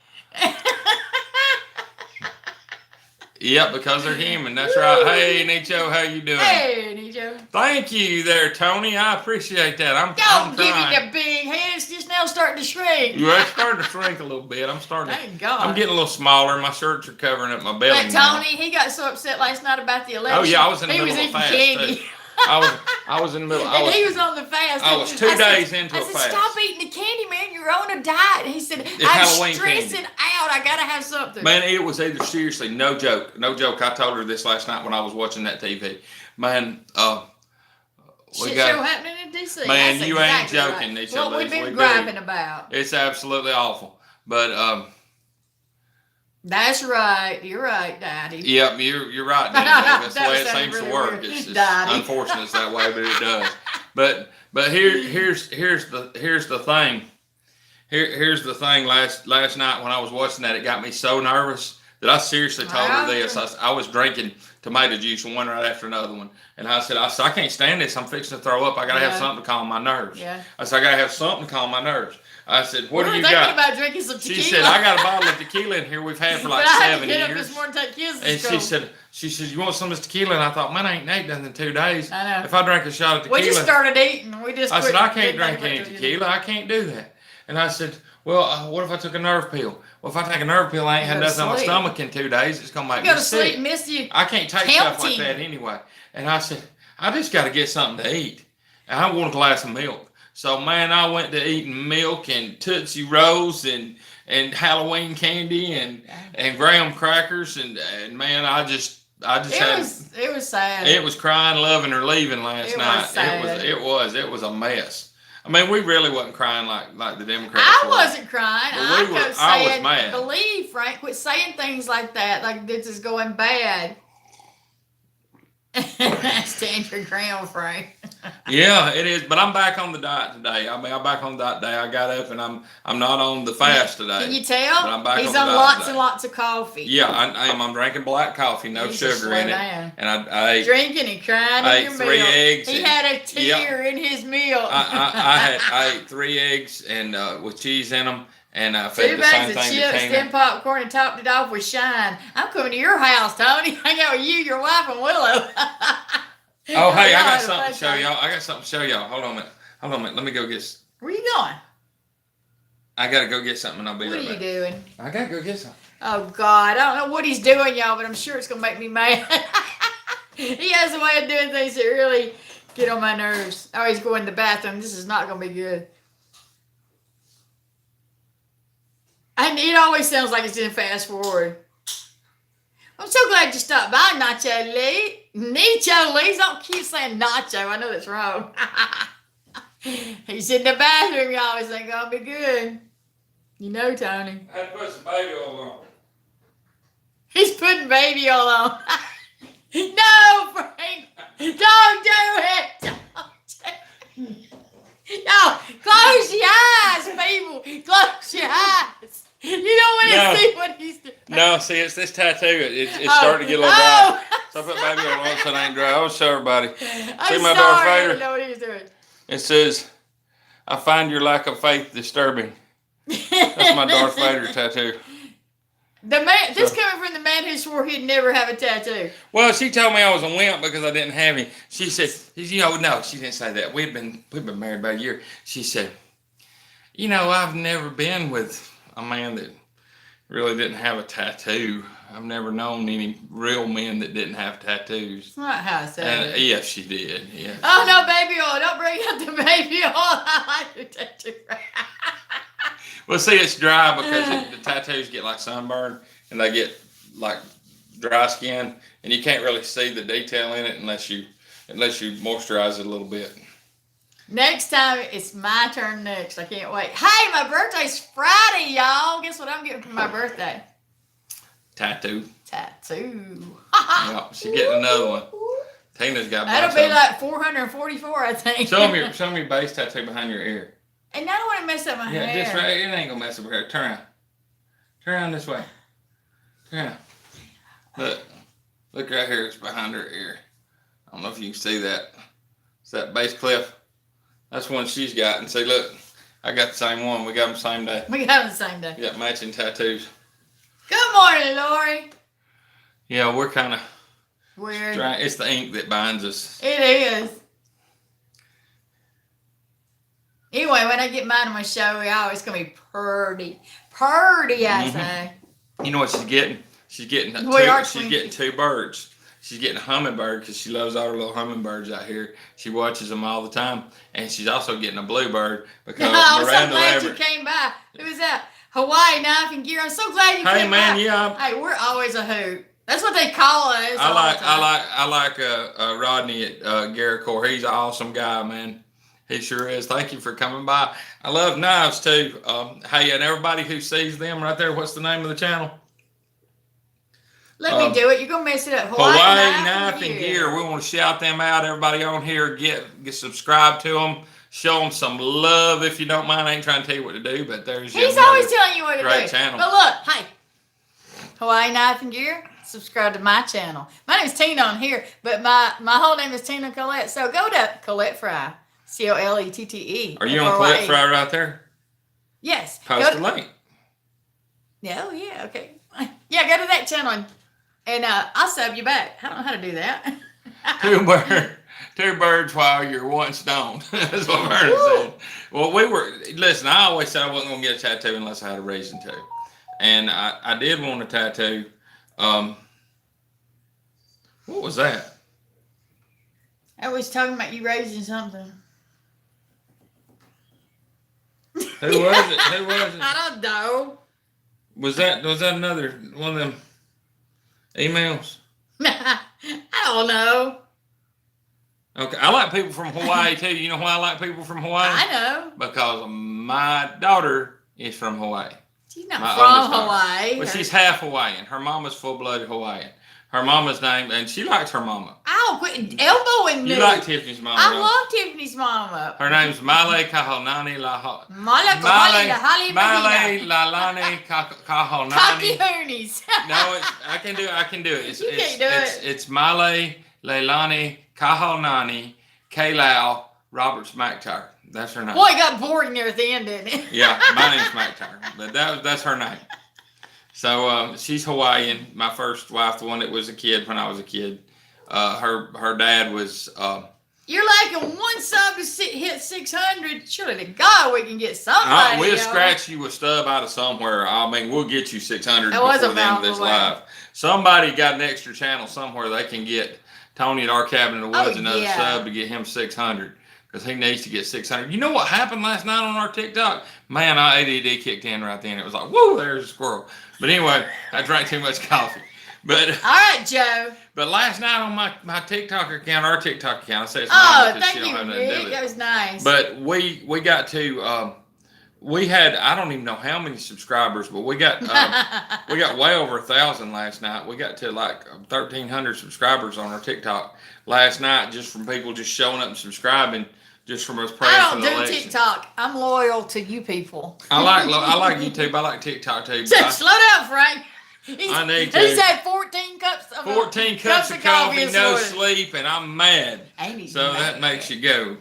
Yep, because they're human. That's right. Hey, Nicho, how you doing? Hey, Nicho. Thank you there, Tony. I appreciate that. I'm Don't give trying. me the big head. It's just now starting to shrink. Yeah, it's starting to shrink a little bit. Thank God. I'm getting a little smaller. My shirts are covering up my belly. But Tony, he got so upset last night about the election. Oh yeah, I was in the middle of a fast candy. too. I was in the middle. He was on the fast. I was 2 days into a fast. I said, stop eating the candy, man. You're on a diet. And he said, It's I'm Halloween stressing candy. out. I got to have something. Man, it was either seriously, no joke. I told her this last night when I was watching that TV. Man, Shit show happening in D.C. Man, That's you exactly ain't joking. Right. Nicho, What we've been griping about. It's absolutely awful. But that's right. You're right, Daddy. Yep, you're right, Daddy. That's the way it seems really to work. Weird. It's unfortunate it's that way, but it does. But here's the thing. Here's the thing. Last night when I was watching that, it got me so nervous that I seriously told her this. I was drinking tomato juice one right after another one. And I said, I can't stand this. I'm fixing to throw up. I got to have something to calm my nerves. Yeah. I said, I got to have something to calm my nerves. I said, what do you got? got? About drinking some tequila. She said, I got a bottle of tequila in here we've had for like 7 years. Up this morning, take kids to and school. she said, you want some of this tequila? And I thought, man, I ain't ate nothing in 2 days. I know. If I drank a shot of tequila. We just started eating. I said, I can't drink any tequila. I can't do that. And I said, well, what if I took a nerve pill? Well, if I take a nerve pill, I ain't had nothing on my stomach in 2 days. It's going to make me sick. Go to sleep, miss you. I can't take stuff like that anyway. And I said, I just got to get something to eat. And I want a glass of milk. So, man, I went to eating milk and Tootsie Rolls and Halloween candy and graham crackers. And man, I just it was sad. It was crying, loving, or leaving last night. Was sad. It was a mess. I mean, we really wasn't crying like the Democrats. I wasn't crying. I was mad. Believe, Frank. Quit saying things like that. Like this is going bad. Stand your ground, Frank. Yeah, it is. But I'm back on the diet today. I'm back on the diet today. I got up and I'm not on the fast today. Can you tell? But I'm back He's on on lots and lots of coffee. Yeah, I am. I'm drinking black coffee, no sugar in it. Down. And I ate drinking and crying in your 3 meal. eggs. He had a tear in his meal. I ate 3 eggs and with cheese in them. And I fed the same thing to Tina. 2 bags of chips, then popcorn, and topped it off with Shine. I'm coming to your house, Tony. Hang out with you, your wife, and Willow. Oh, hey, I got something to show y'all. Hold on a minute. Let me go get. Where you going? I gotta go get something and I'll be right back. What are you doing? I gotta go get something. Oh, God. I don't know what he's doing, y'all, but I'm sure it's going to make me mad. He has a way of doing things that really get on my nerves. Oh, he's going to the bathroom. This is not going to be good. And it always sounds like it's in fast forward. I'm so glad you stopped by, Nacho Lee. Nacho Lee. Don't keep saying Nacho. I know that's wrong. He's in the bathroom, y'all. It's ain't gonna be good. You know, Tony. I had to put some baby oil on. He's putting baby oil on. No, Frank. Don't do it. Don't do it. No, close your eyes, people. Close your eyes. You don't want to see what he's doing. No, see, it's this tattoo. It's starting to get a little dry. So I put baby oil on so it ain't dry. I'll show everybody. See my Darth Vader? I didn't know what he was doing. It says, I find your lack of faith disturbing. That's my Darth Vader tattoo. This coming from the man who swore he'd never have a tattoo. Well, she told me I was a wimp because I didn't have any. She said, no, she didn't say that. We've been married about a year. She said, I've never been with a man that really didn't have a tattoo. I've never known any real men that didn't have tattoos. That's not how I said it. Yes, she did. Yeah. Oh, no, baby oil. Don't bring up the baby oil. I like your tattoo. Well, see, it's dry because the tattoos get like sunburn and they get like dry skin, and you can't really see the detail in it unless you moisturize it a little bit. Next time, it's my turn next. I can't wait. Hey, my birthday's Friday, y'all. Guess what I'm getting for my birthday? Tattoo. Yeah, she's getting another one. Tina's got. That'll be like 444, I think. Show me your base tattoo behind your ear. And I don't want to mess up my hair. Yeah, just right. It ain't gonna mess up her hair. Turn around this way. Turn around. Look right here. It's behind her ear. I don't know if you can see that. It's that base clip. That's one she's got. And see, look, I got the same one. We got them the same day. We got them the same day. We got matching tattoos. Good morning, Lori. Yeah, we're kind of weird. It's the ink that binds us. It is. Anyway, when I get mine on my show, it's going to be purdy. Purdy, I say. You know what she's getting? She's getting 2 birds. She's getting a hummingbird because she loves all her little hummingbirds out here. She watches them all the time. And she's also getting a bluebird because I'm Miranda so glad Lambert. You came by. It was that Hawaii knife and gear. I'm so glad you came by. Hey, man, yeah. Hey, we're always a hoot. That's what they call us. I like Rodney at Garricore. He's an awesome guy, man. He sure is. Thank you for coming by. I love knives too. Hey, and everybody who sees them right there, what's the name of the channel? Let me do it. You're going to mess it up. Hawaii Knife and Gear. We want to shout them out. Everybody on here, get subscribed to them. Show them some love if you don't mind. I ain't trying to tell you what to do, but He's always telling you what to do. Great channel. But look, hey. Hawaii Knife and Gear, subscribe to my channel. My name's Tina on here, but my whole name is Tina Collette. So go to Collette Fry, Collette. Are you on Collette Fry right there? Yes. Post a link. Oh, yeah, okay. Yeah, go to that channel and I'll sub you back. I don't know how to do that. Two birds while you're one stone. That's what Vernon said. Well, listen, I always said I wasn't going to get a tattoo unless I had a reason to. And I did want a tattoo. What was that? I was talking about you raising something. Who was it? Who was it? I don't know. Was that another one of them emails? I don't know. Okay, I like people from Hawaii too. You know why I like people from Hawaii? I know. Because my daughter is from Hawaii. She's not from Hawaii. But she's half Hawaiian. Her mama's full-blooded Hawaiian. Her mama's name, and she likes her mama. Ow, quit elbowing me. You like Tiffany's mama. I love Tiffany's mama. Her name's Male Kahonani Laho. Male Lalani Kahonani. Cocky hoonies. No, I can do it. You can't do it. It's Male Leilani Kahonani Kalao Roberts McTire. That's her name. Boy, it got boring there at the end, didn't it? Yeah, my name's McTire, but that's her name. So she's Hawaiian. My first wife, the one that was a kid when I was a kid, her dad was. You're like a one sub to hit 600. Surely to God we can get somebody. We'll scratch you a stub out of somewhere. I mean, we'll get you 600 That was before a the end of this mouthful live. Somebody got an extra channel somewhere they can get Tony at Our Cabin in the Woods another sub to get him 600. Because he needs to get 600. You know what happened last night on our TikTok? Man, our ADD kicked in right then. It was like, whoa, there's a squirrel. But anyway, I drank too much coffee. But all right, Joe. But last night on my TikTok account, our TikTok account, I say it's mine because she don't have nothing to do with it. That was nice. But we got to we had, I don't even know how many subscribers, but we got way over 1,000 last night. We got to like 1,300 subscribers on our TikTok last night, just from people just showing up and subscribing, just from us praying for the election. I don't do TikTok. I'm loyal to you people. I like YouTube. I like TikTok too. Slow down, Frank. I need to. He's had 14 cups of 14 cups of coffee, no sleep, and I'm mad. So that makes you go.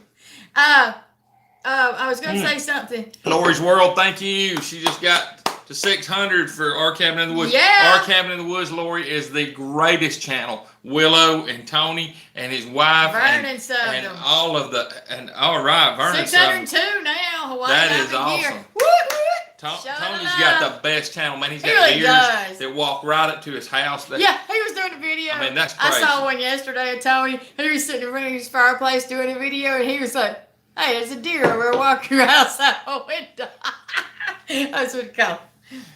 I was going to say something. Lori's World, thank you. She just got to 600 for Our Cabin in the Woods. Yeah. Our Cabin in the Woods, Lori, is the greatest channel. Willow and Tony and his wife Vernon and all of the, and all right, Vernon 602 now. Hawaii that is awesome. Tony's got the best channel, man. He's got deers that walk right up to his house. Yeah, he was doing a video. I mean, that's crazy. I saw one yesterday of Tony. He was sitting in front of his fireplace doing a video, and he was like, hey, there's a deer over there walking outside the window. That's what it called.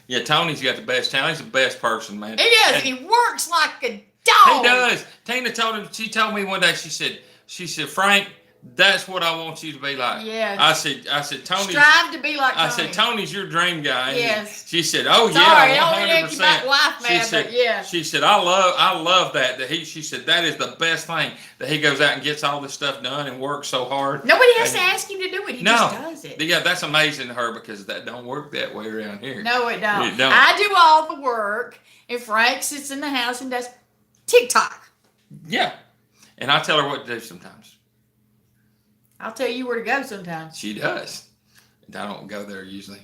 Yeah, Tony's got the best channel. He's the best person, man. He does. And he works like a dog. He does. Tina told him, she told me one day, she said, Frank, that's what I want you to be like. Yeah. I said, Tony. Strive to be like Tony. I said, Tony's your dream guy. Yes. She said, oh sorry, yeah, 100%. Sorry, wife, man, but yeah. She said, I love that. She said, that is the best thing, that he goes out and gets all this stuff done and works so hard. Nobody has to ask him to do it. He just does it. Yeah, that's amazing to her because that don't work that way around here. No, it don't. It don't. I do all the work, and Frank sits in the house and does TikTok. Yeah. And I tell her what to do sometimes. I'll tell you where to go sometimes. She does. I don't go there usually.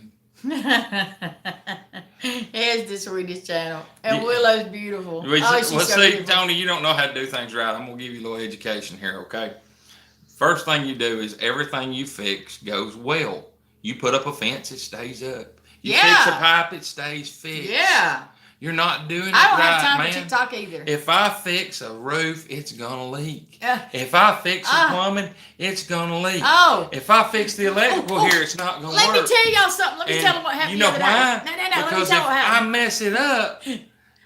It's the sweetest channel. And Willow's beautiful. She's so beautiful. Tony, you don't know how to do things right. I'm going to give you a little education here, okay? First thing you do is everything you fix goes well. You put up a fence, it stays up. You fix a pipe, it stays fixed. Yeah. You're not doing it right, man. I don't have time for TikTok either. If I fix a roof, it's gonna leak. If I fix a plumbing, it's gonna leak. If I fix the electrical here, it's not gonna work. Let me tell y'all something. Let me tell them what happened the other day. No. Because if I mess it up,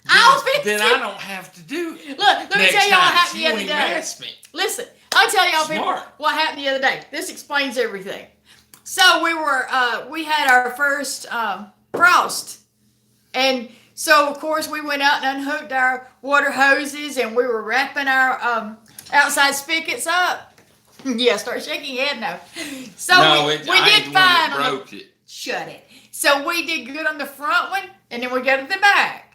I'll fix then it. I don't have to do it. Look, let me tell y'all what happened the other day. Mess me. Listen, I'll tell y'all people what happened the other day. This explains everything. So we had our first frost, and so of course we went out and unhooked our water hoses, and we were wrapping our outside spigots up. Yeah, start shaking your head now. So we did fine. Broke it. Shut it. So we did good on the front one, and then we go to the back.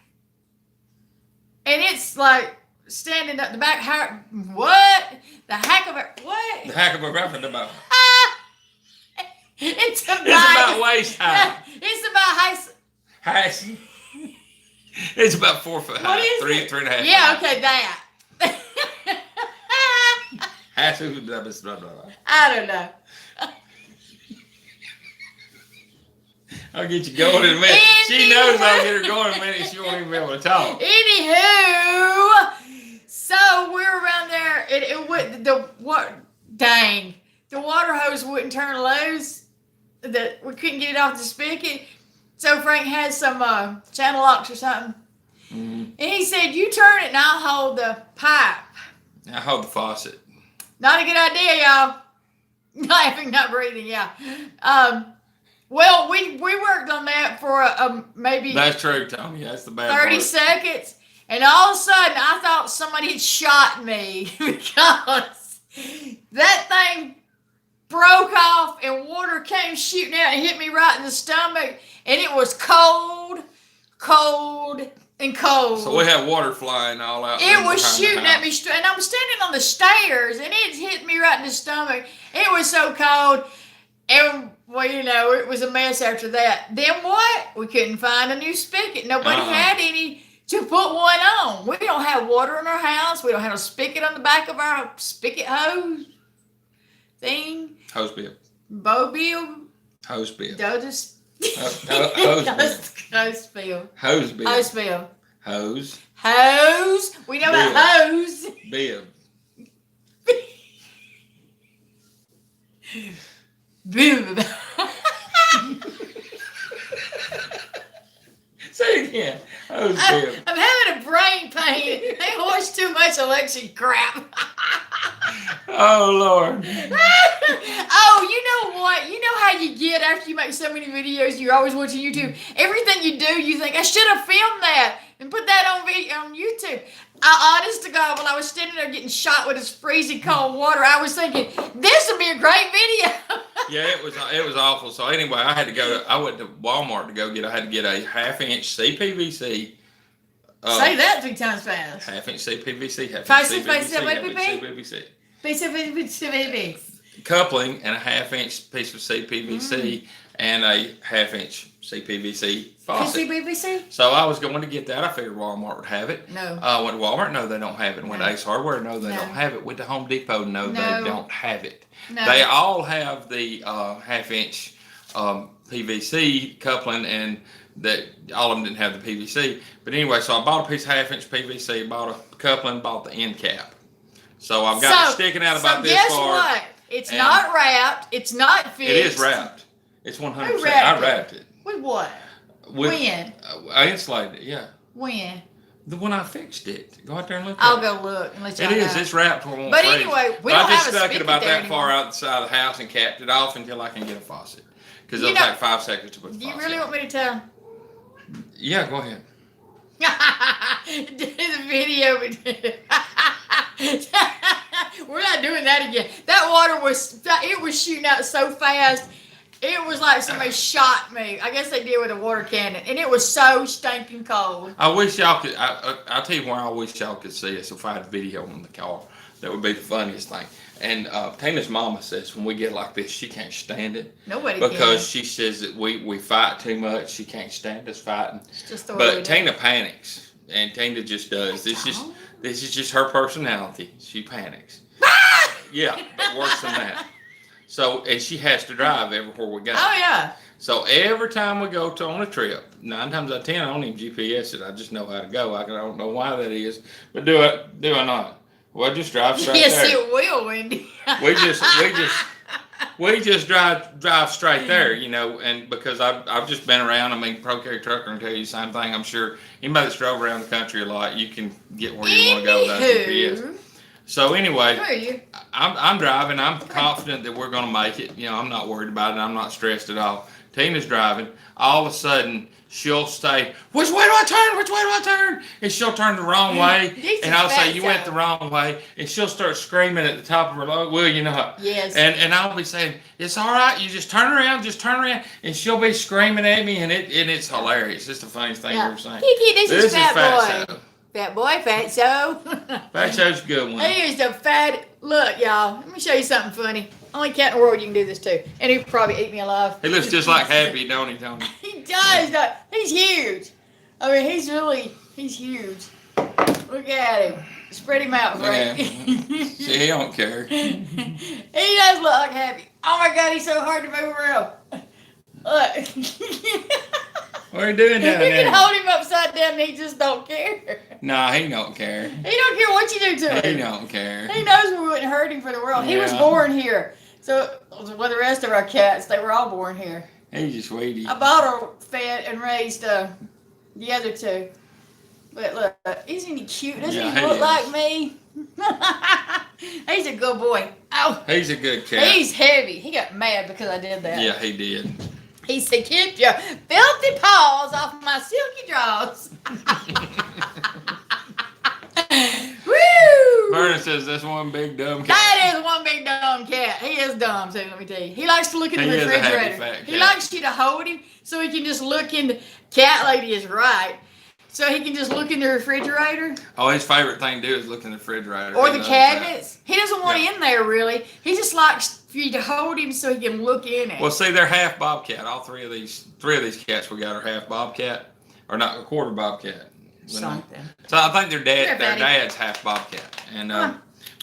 and it's like standing up the back. What? The hack of it? What? The hack of a reference about. It's about waist high. It's about high. It's about 4 foot high. What is three it? 3.5. Yeah, okay, that. I don't know. I'll get you going in a minute. She knows I'll get her going in a minute. She won't even be able to talk. Anywho, so we're around there. The water hose wouldn't turn loose. We couldn't get it off the spigot. So Frank has some channel locks or something. Mm-hmm. And he said, you turn it and I'll hold the pipe. I hold the faucet. Not a good idea, y'all. Laughing, not breathing, yeah. Well, we worked on that for maybe... That's true, Tony. That's the bad 30 part. seconds. And all of a sudden, I thought somebody had shot me because that thing broke off and water came shooting out and hit me right in the stomach. And it was cold, and cold. So we had water flying all out. It was shooting at me straight. And I'm standing on the stairs and it hit me right in the stomach. It was so cold. And, well, you know, it was a mess after that. Then what? We couldn't find a new spigot. Nobody had any to put one on. We don't have water in our house. We don't have a spigot on the back of our spigot hose thing. Hose bill. Bow bill. Hose bill. Hose bill. Hose bill. Hose bill. Hose. Hose. We know about hose. Bill. Boom. Say it again. Hose bill. I'm having a brain pain. They watch too much election crap. Oh, Lord. Oh, you know what? You know how you get after you make so many videos, you're always watching YouTube. Everything you do, you think, I should have filmed that and put that on YouTube. Honest to God, when I was standing there getting shot with this freezing cold water, I was thinking, this would be a great video. Yeah, it was awful. So anyway, I went to Walmart I had to get a 1/2-inch CPVC. Say that 3 times fast. 1/2-inch CPVC, 1/2-inch CPVC. Coupling and a 1/2-inch piece of CPVC and a 1/2-inch CPVC faucet. CPVC? So I was going to get that. I figured Walmart would have it. No. Went to Walmart. No, they don't have it. Went to Ace Hardware. No, they don't have it. Went to Home Depot. No, they don't have it. No. They all have the 1/2-inch PVC coupling, and that all of them didn't have the PVC. But anyway, so I bought a piece of 1/2-inch PVC, bought a coupling, bought the end cap. So I've got it sticking out about this far. Guess what? It's not wrapped. It's not fixed. It is wrapped. It's 100%. I wrapped it. With what? When? I insulated it, yeah. When? When I fixed it. Go out there and look I'll go look and let you know. It is. It's wrapped where it won't But freeze. anyway, we don't have a I just stuck it spigot about there that far anymore. outside of the house and capped it off until I can get a faucet. Because it'll take 5 seconds to put the Do faucet. you really want me to tell? Yeah, go ahead. Do the video. We're not doing that again. That water was shooting out so fast. It was like somebody shot me. I guess they did with a water cannon. And it was so stinking cold. I wish y'all could. I'll tell you where I wish y'all could see us if I had a video in the car. That would be the funniest thing. And Tina's mama says when we get like this, she can't stand it. Nobody because she says that we fight too much. She can't stand us fighting. It's just the way but Tina panics. And Tina just does. This is just her personality. She panics. Yeah, but worse than that. So, and she has to drive everywhere we go. Oh, yeah. So every time we go on a trip, 9 times out of 10, I don't even GPS it. I just know how to go. I don't know why that is, but do I not? Well, just drive straight yes, there. Yes, it will, Wendy. we just drive straight there, you know, and because I've just been around. I mean, Pro Carry Trucker can tell you the same thing. I'm sure anybody that's drove around the country a lot, you can get where you want to go without GPS. So anyway, I'm driving. I'm confident that we're going to make it. You know, I'm not worried about it. I'm not stressed at all. Tina's driving. All of a sudden, she'll say, which way do I turn? Which way do I turn? And she'll turn the wrong way. And I'll say, you went the wrong way. And she'll start screaming at the top of her lungs. Well, you know. Yes. And I'll be saying, it's all right. You just turn around. Just turn around. And she'll be screaming at me. And it's hilarious. It's the funniest thing I've ever seen. Kiki, this is Fat Boy. Fat boy, fatso. Fatso's a good one. He is the fat. Look, y'all. Let me show you something funny. Only cat in the world you can do this to, and he'd probably eat me alive. He looks just like Happy, don't he, Tony? He does. He's huge. I mean, he's huge. Look at him. Spread him out, Frank. Yeah. See, he don't care. He does look like Happy. Oh my God, he's so hard to move around. Look. What are you doing down You there? can hold him upside down and he just don't care. Nah, he don't care. He don't care what you do to him. He don't care. He knows we wouldn't hurt him for the world. He was Yeah. born here. So, with the rest of our cats, they were all born here. He's a sweetie. I bought her, fed, and raised the other two. But look, isn't he cute? Doesn't Yeah, he he look is. like me? He's a good boy. Oh, He's a good cat. he's heavy. He got mad because I did that. Yeah, he did. He said, "Keep your filthy paws off my silky drawers." Woo! Vernon says that's one big dumb cat. That is one big dumb cat. He is dumb too, let me tell you. He likes to look in the He is a happy refrigerator. fat He cat. likes you to hold him so he can just look in the cat lady is right. So he can just look in the refrigerator Oh, his favorite thing to do is look in the refrigerator. or He the loves that. cabinets. He doesn't want in there really. He just likes for you to hold him so he can look in it. Well, see, they're half bobcat. All three of these cats we got are half bobcat, or not a quarter bobcat. Something. So I think their Here, Fatty. dad's half bobcat, and Huh.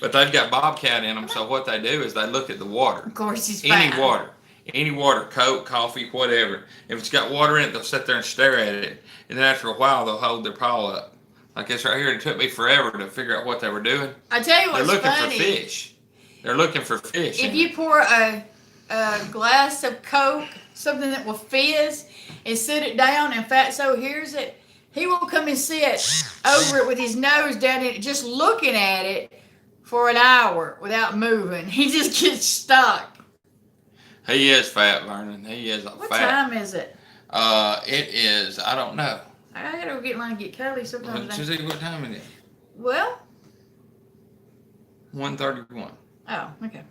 but they've got bobcat in them. So what they do is they look at the water, Of course he's any fine. water, Coke, coffee, whatever. If it's got water in it, they'll sit there and stare at it, and then after a while they'll hold their paw up. Like this right here, it took me forever to figure out what they were doing. I tell you They're what's looking funny. for fish. They're looking for fish. If you pour a glass of Coke, something that will fizz, and sit it down, and Fatso hears it, he will come and sit over it with his nose down in it, just looking at it for an hour without moving. He just gets stuck. He is fat, Vernon. He is a What fat. time is it? It is. I don't know. I gotta go get in line and get Kelly sometimes. Let's see what time it is. Well, 1:31. oh, okay.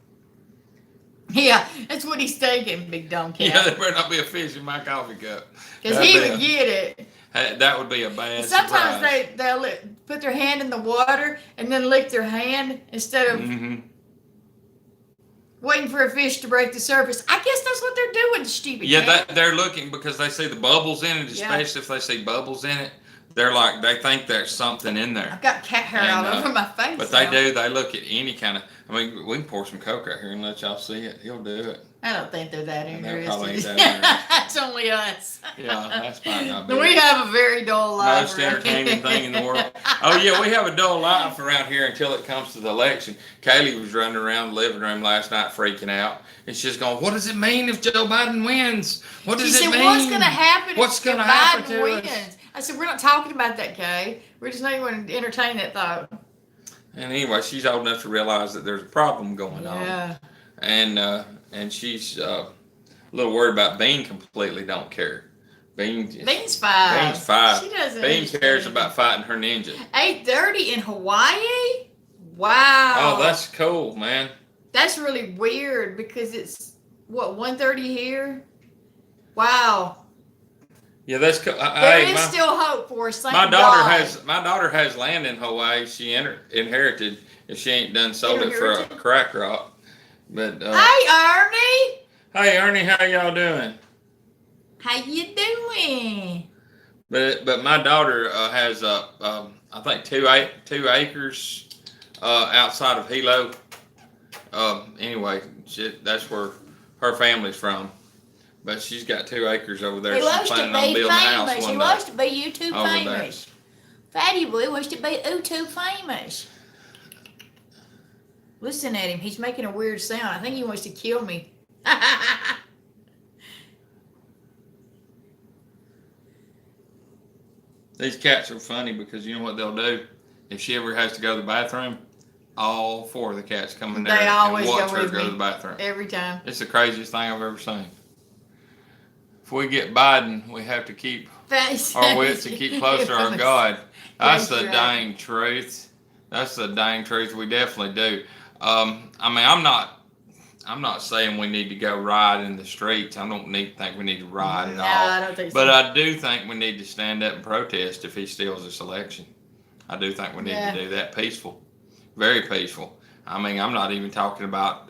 Yeah, that's what he's thinking, big dumb Yeah, cat. there better not be a fish in my coffee cup. Because That'd he be would get it. That would be a bad Sometimes surprise. they'll put their hand in the water and then lick their hand instead of Mm-hmm. waiting for a fish to break the surface. I guess that's what they're doing, stupid Yeah, cat. they're looking because they see the bubbles in it, Yeah. especially if they see bubbles in it. They're like, they think there's something in there. I've got cat hair And, all over my face. But they now. do, they look at any kind of, I mean, we can pour some Coke right here and let y'all see it. He'll do it. I don't think they're that They're probably interested. ain't that It's only us. Yeah, that's might not be. We have a very dull life. Most right? entertaining thing in the world. Oh yeah, we have a dull life around here until it comes to the election. Kaylee was running around the living room last night freaking out. And she's going, what does it mean if Joe Biden wins? What does She it said, mean? what's going to happen What's if gonna Biden happen to wins? us? I said, we're not talking about that, Kay. We're just not even going to entertain that thought. And anyway, she's old enough to realize that there's a problem going Yeah. on. And she's a little worried about Bean completely don't care. Bean's 5. Bean's 5. She doesn't Bean understand. cares about fighting her ninja. 8:30 in Hawaii? Wow. Oh, that's cool, man. That's really weird because it's, what, 1:30 here? Wow. Yeah, that's cool. There is still hope for us. Thank my daughter God. my daughter has land in Hawaii. She inherited if she ain't done sold it for a Inherited? crack rock. But Hey, Ernie. hey Ernie, how y'all doing? How you doing? But my daughter has I think 2 acres outside of Hilo. Anyway, that's where her family's from. But she's got 2 acres over there. He She's wants to planning on be building a house famous. one He day wants to be YouTube over there. famous. Fatty boy wants to be YouTube famous. Listen at him. He's making a weird sound. I think he wants to kill me. These cats are funny because you know what they'll do? If she ever has to go to the bathroom, all 4 of the cats come in there They and always watch go her with go to me. the bathroom. Every time. It's the craziest thing I've ever seen. If we get Biden, we have to keep our wits and keep close to our God. That's the right. dang truth. That's the dang truth. We definitely do. I mean, I'm not saying we need to go ride in the streets. I don't think we need to ride at No, all. I don't think so. But I do think we need to stand up and protest if he steals this election. I do think we need to do that. Peaceful, very peaceful. I mean, I'm not even talking about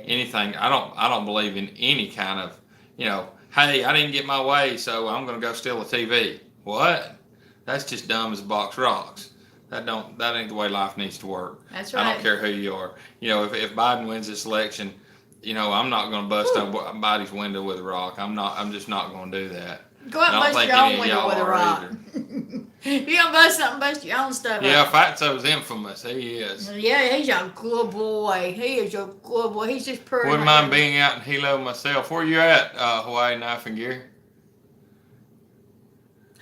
anything. I don't believe in any kind of, hey, I didn't get my way, so I'm going to go steal a TV. What? That's just dumb as a box of rocks. That ain't the way life needs to work. That's right. I don't care who you are. If Biden wins this election, I'm not going to bust somebody's window with a rock. I'm just not going to do that. Go out and bust your own window with a rock. If you don't bust something, bust your own stuff out. Fatso's infamous. He is. Yeah, he's a good boy. He is a good boy. He's just pretty. Wouldn't mind being out in Hilo myself. Where you at, Hawaii Knife and Gear?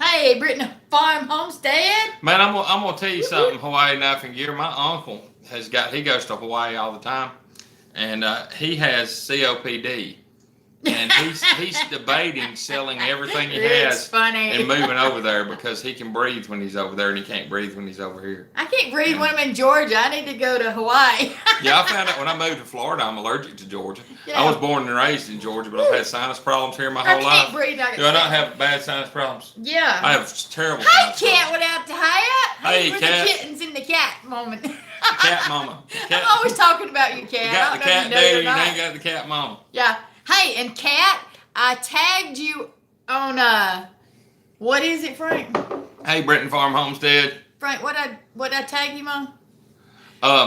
Hey, Brittany Farm Homestead. Man, I'm gonna tell you something, Hawaii Knife and Gear. My uncle he goes to Hawaii all the time, and he has COPD. And he's debating selling everything he has and moving over there because he can breathe when he's over there and he can't breathe when he's over here. I can't breathe when I'm in Georgia. I need to go to Hawaii. Yeah, I found out when I moved to Florida, I'm allergic to Georgia. Yeah. I was born and raised in Georgia, but I've had sinus problems here my whole life. I can't breathe. Do I not have bad sinus problems? Yeah. I have terrible sinus problems. Hey, cat without the hat. Hey, cat. The kittens in the cat moment. Cat mama. I'm always talking about you, cat. You got the cat daddy, you ain't got the cat mama. Yeah. Hey, and cat, I tagged you on what is it, Frank? Hey, Britton Farm Homestead. Frank, what I tag him on?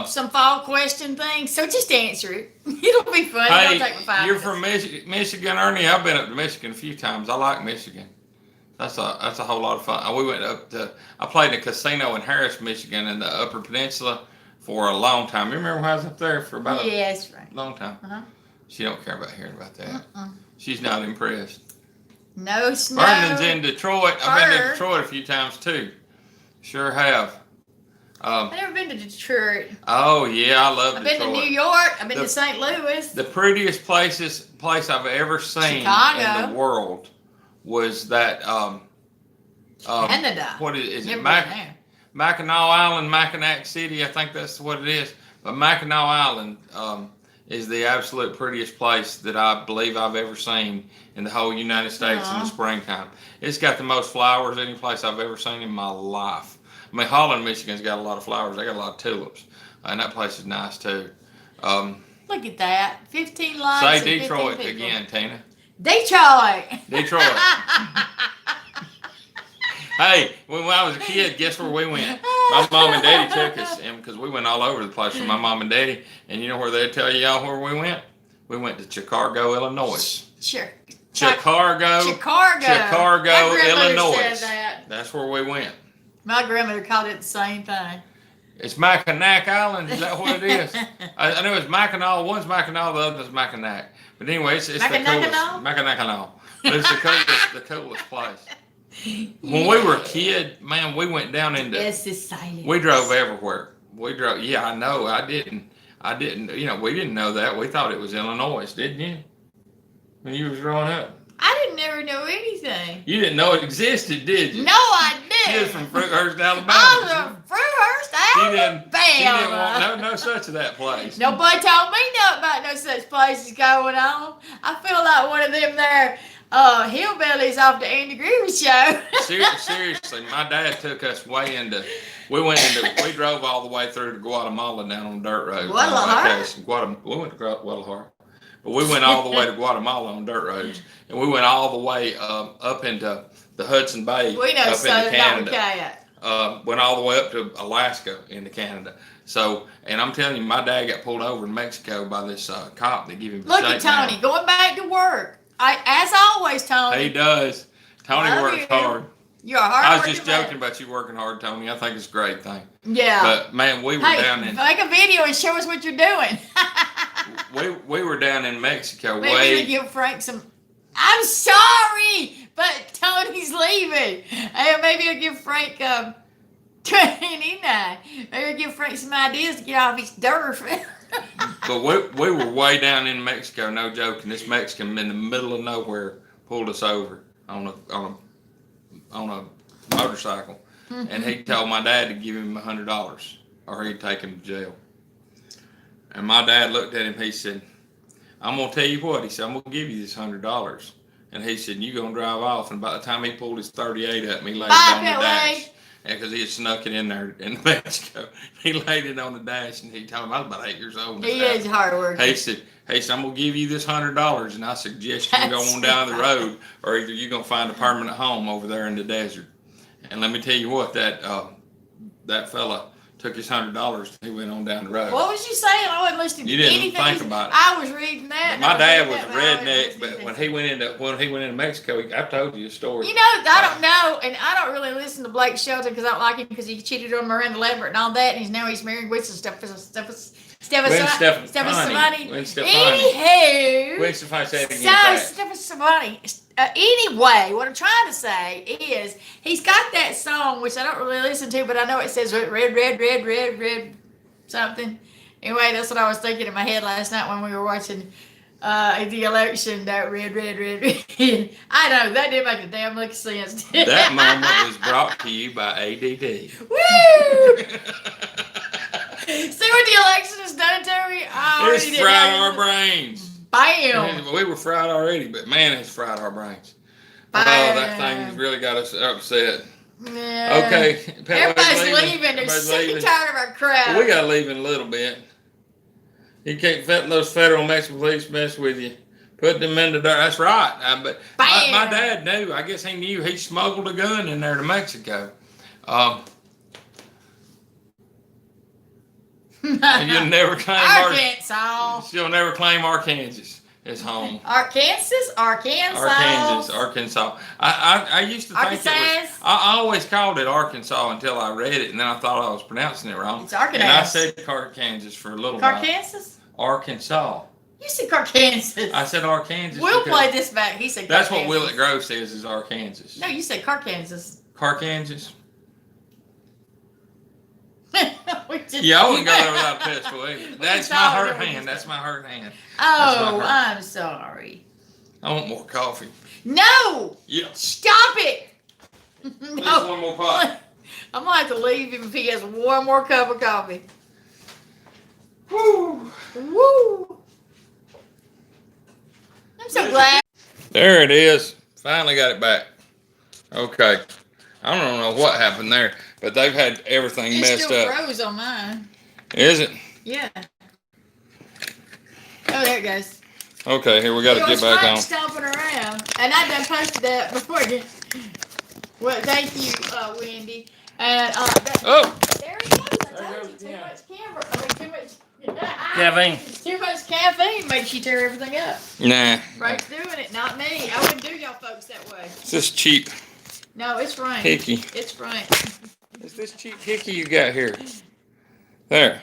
Some fall question things. So just answer it. It'll be fun. Hey, It'll take me 5 you're minutes. from Michigan, Ernie. I've been up to Michigan a few times. I like Michigan. That's a whole lot of fun. We went I played in a casino in Harris, Michigan, in the Upper Peninsula for a long time. You remember when I was up there for about a long time? Uh-huh. She don't care about hearing about that. She's not impressed. No snow. Vernon's in Detroit. I've been to Detroit a few times too. Sure have. I've never been to Detroit. Oh yeah, I love Detroit. I've been to New York. I've been to St. Louis. The prettiest place I've ever seen Chicago. in the world was that Canada. What is it? Mackinac Island, Mackinac City. I think that's what it is. But Mackinac Island is the absolute prettiest place that I believe I've ever seen in the whole United States in the springtime. It's got the most flowers any place I've ever seen in my life. I mean, Holland, Michigan's got a lot of flowers. They got a lot of tulips, and that place is nice too. Look at that, 15 lives. Say Detroit again, Tina. Detroit. Hey, when I was a kid, guess where we went? My mom and daddy took us, because we went all over the place with my mom and daddy. And you know where they tell y'all where we went? We went to Chicago, Illinois. Sure. Chicago, Illinois. Said that. That's where we went. My grandmother called it the same thing. It's Mackinac Island. Is that what it is? I know it's Mackinac. One's Mackinac, the other's Mackinac. But anyway, it's the coolest. Mackinac. But it's the coolest place. When we were a kid, man, we went down into. Yes, it's silent. We drove everywhere. Yeah, I know. I didn't. We didn't know that. We thought it was Illinois, didn't you? When you was growing up. I never know anything. You didn't know it existed, did you? No, I didn't. She was from Fruithurst, Alabama. I was from Fruithurst, Alabama. She didn't want no such of that place. Nobody told me nothing about no such places going on. I feel like one of them there hillbillies off the Andy Greer show. Seriously, my dad took us we drove all the way through to Guatemala down on dirt roads. Guadalajara? We went to Guadalajara. But we went all the way to Guatemala on dirt roads. And we went all the way up into the Hudson Bay, we know up into Canada. Went all the way up to Alaska into Canada. So, and I'm telling you, my dad got pulled over in Mexico by this cop that gave him a Look at Tony, going back to work. As always, Tony. He does. Tony works hard. You're a hard I was just joking about you working hard, Tony. I think it's a great thing. Yeah. But, man, we were down in... Make a video and show us what you're doing. we were down in Mexico. Maybe we'll give Frank some... I'm sorry, but Tony's leaving. Hey, maybe I'll give Frank... Maybe I'll give Frank some ideas to get off his dirt. But we were way down in Mexico, no joking. This Mexican in the middle of nowhere pulled us over on a motorcycle, and he told my dad to give him $100 or he'd take him to jail. And my dad looked at him. He said, "I'm gonna tell you what." He said, "I'm gonna give you this $100." And he said, "You gonna drive off." And by the time he pulled his 38 up, he laid it on the dash. because he had snuck it in there in Mexico. He laid it on the dash, and he told him I was about 8 years old. He is hard working. He said, I'm going to give you this $100, and I suggest you go on down the road, or either you're going to find a permanent home over there in the desert. And let me tell you what, that fella took his $100. He went on down the road. What was you saying? I wasn't listening to anything. You didn't think about it. I was reading that. My dad was a redneck, but when he went into Mexico, I told you a story. You know, I don't know, and I don't really listen to Blake Shelton because I don't like him because he cheated on Miranda Lambert and all that, and now he's married with Stefani. Anywho, Gwen Stefani said it again. Stefani. Anyway, what I'm trying to say is he's got that song which I don't really listen to, but I know it says red something. Anyway, that's what I was thinking in my head last night when we were watching the election. That red. I know that didn't make a damn lick of sense. That moment was brought to you by ADD. Woo! See what the election has done to me? It's fried our brains. Bam! We were fried already, but man, it's fried our brains. Bam. Oh, that thing's really got us upset. Yeah. Okay. Everybody's leaving. They're sick and tired of our crowd. Well, we got to leave in a little bit. You can't let those federal Mexican police mess with you. Put them in the dirt. That's right. But my dad knew. I guess he knew he smuggled a gun in there to Mexico. You'll never claim Arkansas. She'll never claim Arkansas as home. Arkansas. I used to think it was. I always called it Arkansas until I read it, and then I thought I was pronouncing it wrong. It's Arkansas. And I said Arkansas for a little while. Arkansas. You said Arkansas. I said Arkansas. We'll play this back. He said that's what Willett Grove says is Arkansas. No, you said Arkansas. Arkansas. Yeah, I wouldn't go there without a pistol either. That's my hurt hand. That's my hurt hand. Oh, I'm sorry. I want more coffee. No! Yeah. Stop it! No. Just one more pot. I'm going to have to leave him if he has one more cup of coffee. Woo! Woo! I'm so glad. There it is. Finally got it back. Okay. I don't know what happened there, but they've had everything messed up. It still froze on mine. Is it? Yeah. Oh, there it goes. Okay, here we got to get back on. Stomping around, and I done posted that before. Well, thank you, Wendy. And there he goes. I told you, too much camera. Too much caffeine. Too much caffeine makes you tear everything up. Nah. Frank's doing it, not me. I wouldn't do y'all folks that way. It's this cheap. No, it's Frank. Hickey. It's Frank. It's this cheap hickey you got here. There.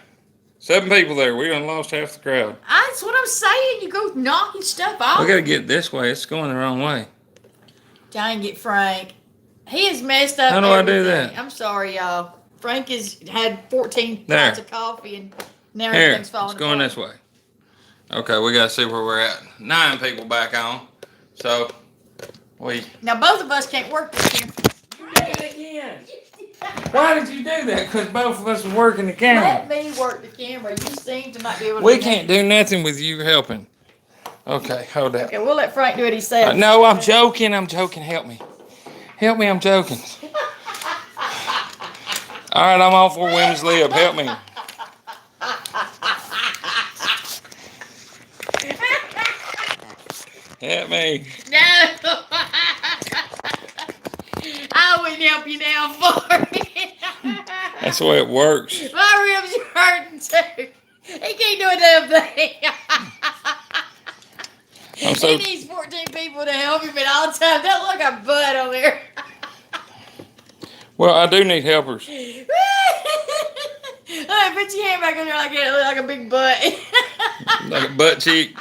7 people there. We done lost half the crowd. That's what I'm saying. You go knocking stuff off. We got to get this way. It's going the wrong way. Dang it, Frank. He has messed up. How do everything. I do that? I'm sorry, y'all. Frank has had 14 pots of coffee and now everything's falling apart. It's going this way. Okay, we got to see where we're at. 9 people back on. So, Now, both of us can't work this year. You did it again. Why did you do that? Because both of us are working the camera. Let me work the camera. You seem to not be able to. We can't do nothing with you helping. Okay, hold on. Okay, we'll let Frank do what he says. No, I'm joking. Help me. Help me, I'm joking. All right, I'm all for women's lib. Help me. Help me. No. I wouldn't help you now for me. That's the way it works. My ribs are hurting too. He can't do a damn thing. He needs 14 people to help him at all times. Don't look a butt on there. Well, I do need helpers. Put your hand back on there like a big butt. Like a butt cheek.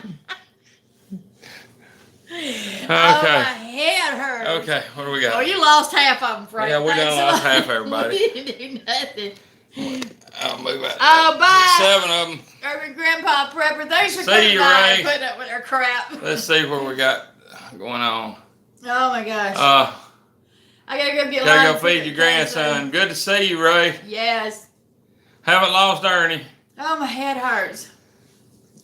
Okay. Oh, my head hurts. Okay, what do we got? Oh, you lost half of them, Frank. Yeah, we done lost half everybody. You didn't do nothing. I'll move out. Oh, bye. 7 of them. Urban Grandpa Prepper, thanks for See you, Ray. putting up with our crap. Let's see what we got going on. Oh, my gosh. I gotta go get Gotta go feed your grandson. Good to see you, Ray. Yes. Haven't lost Ernie. Oh, my head hurts.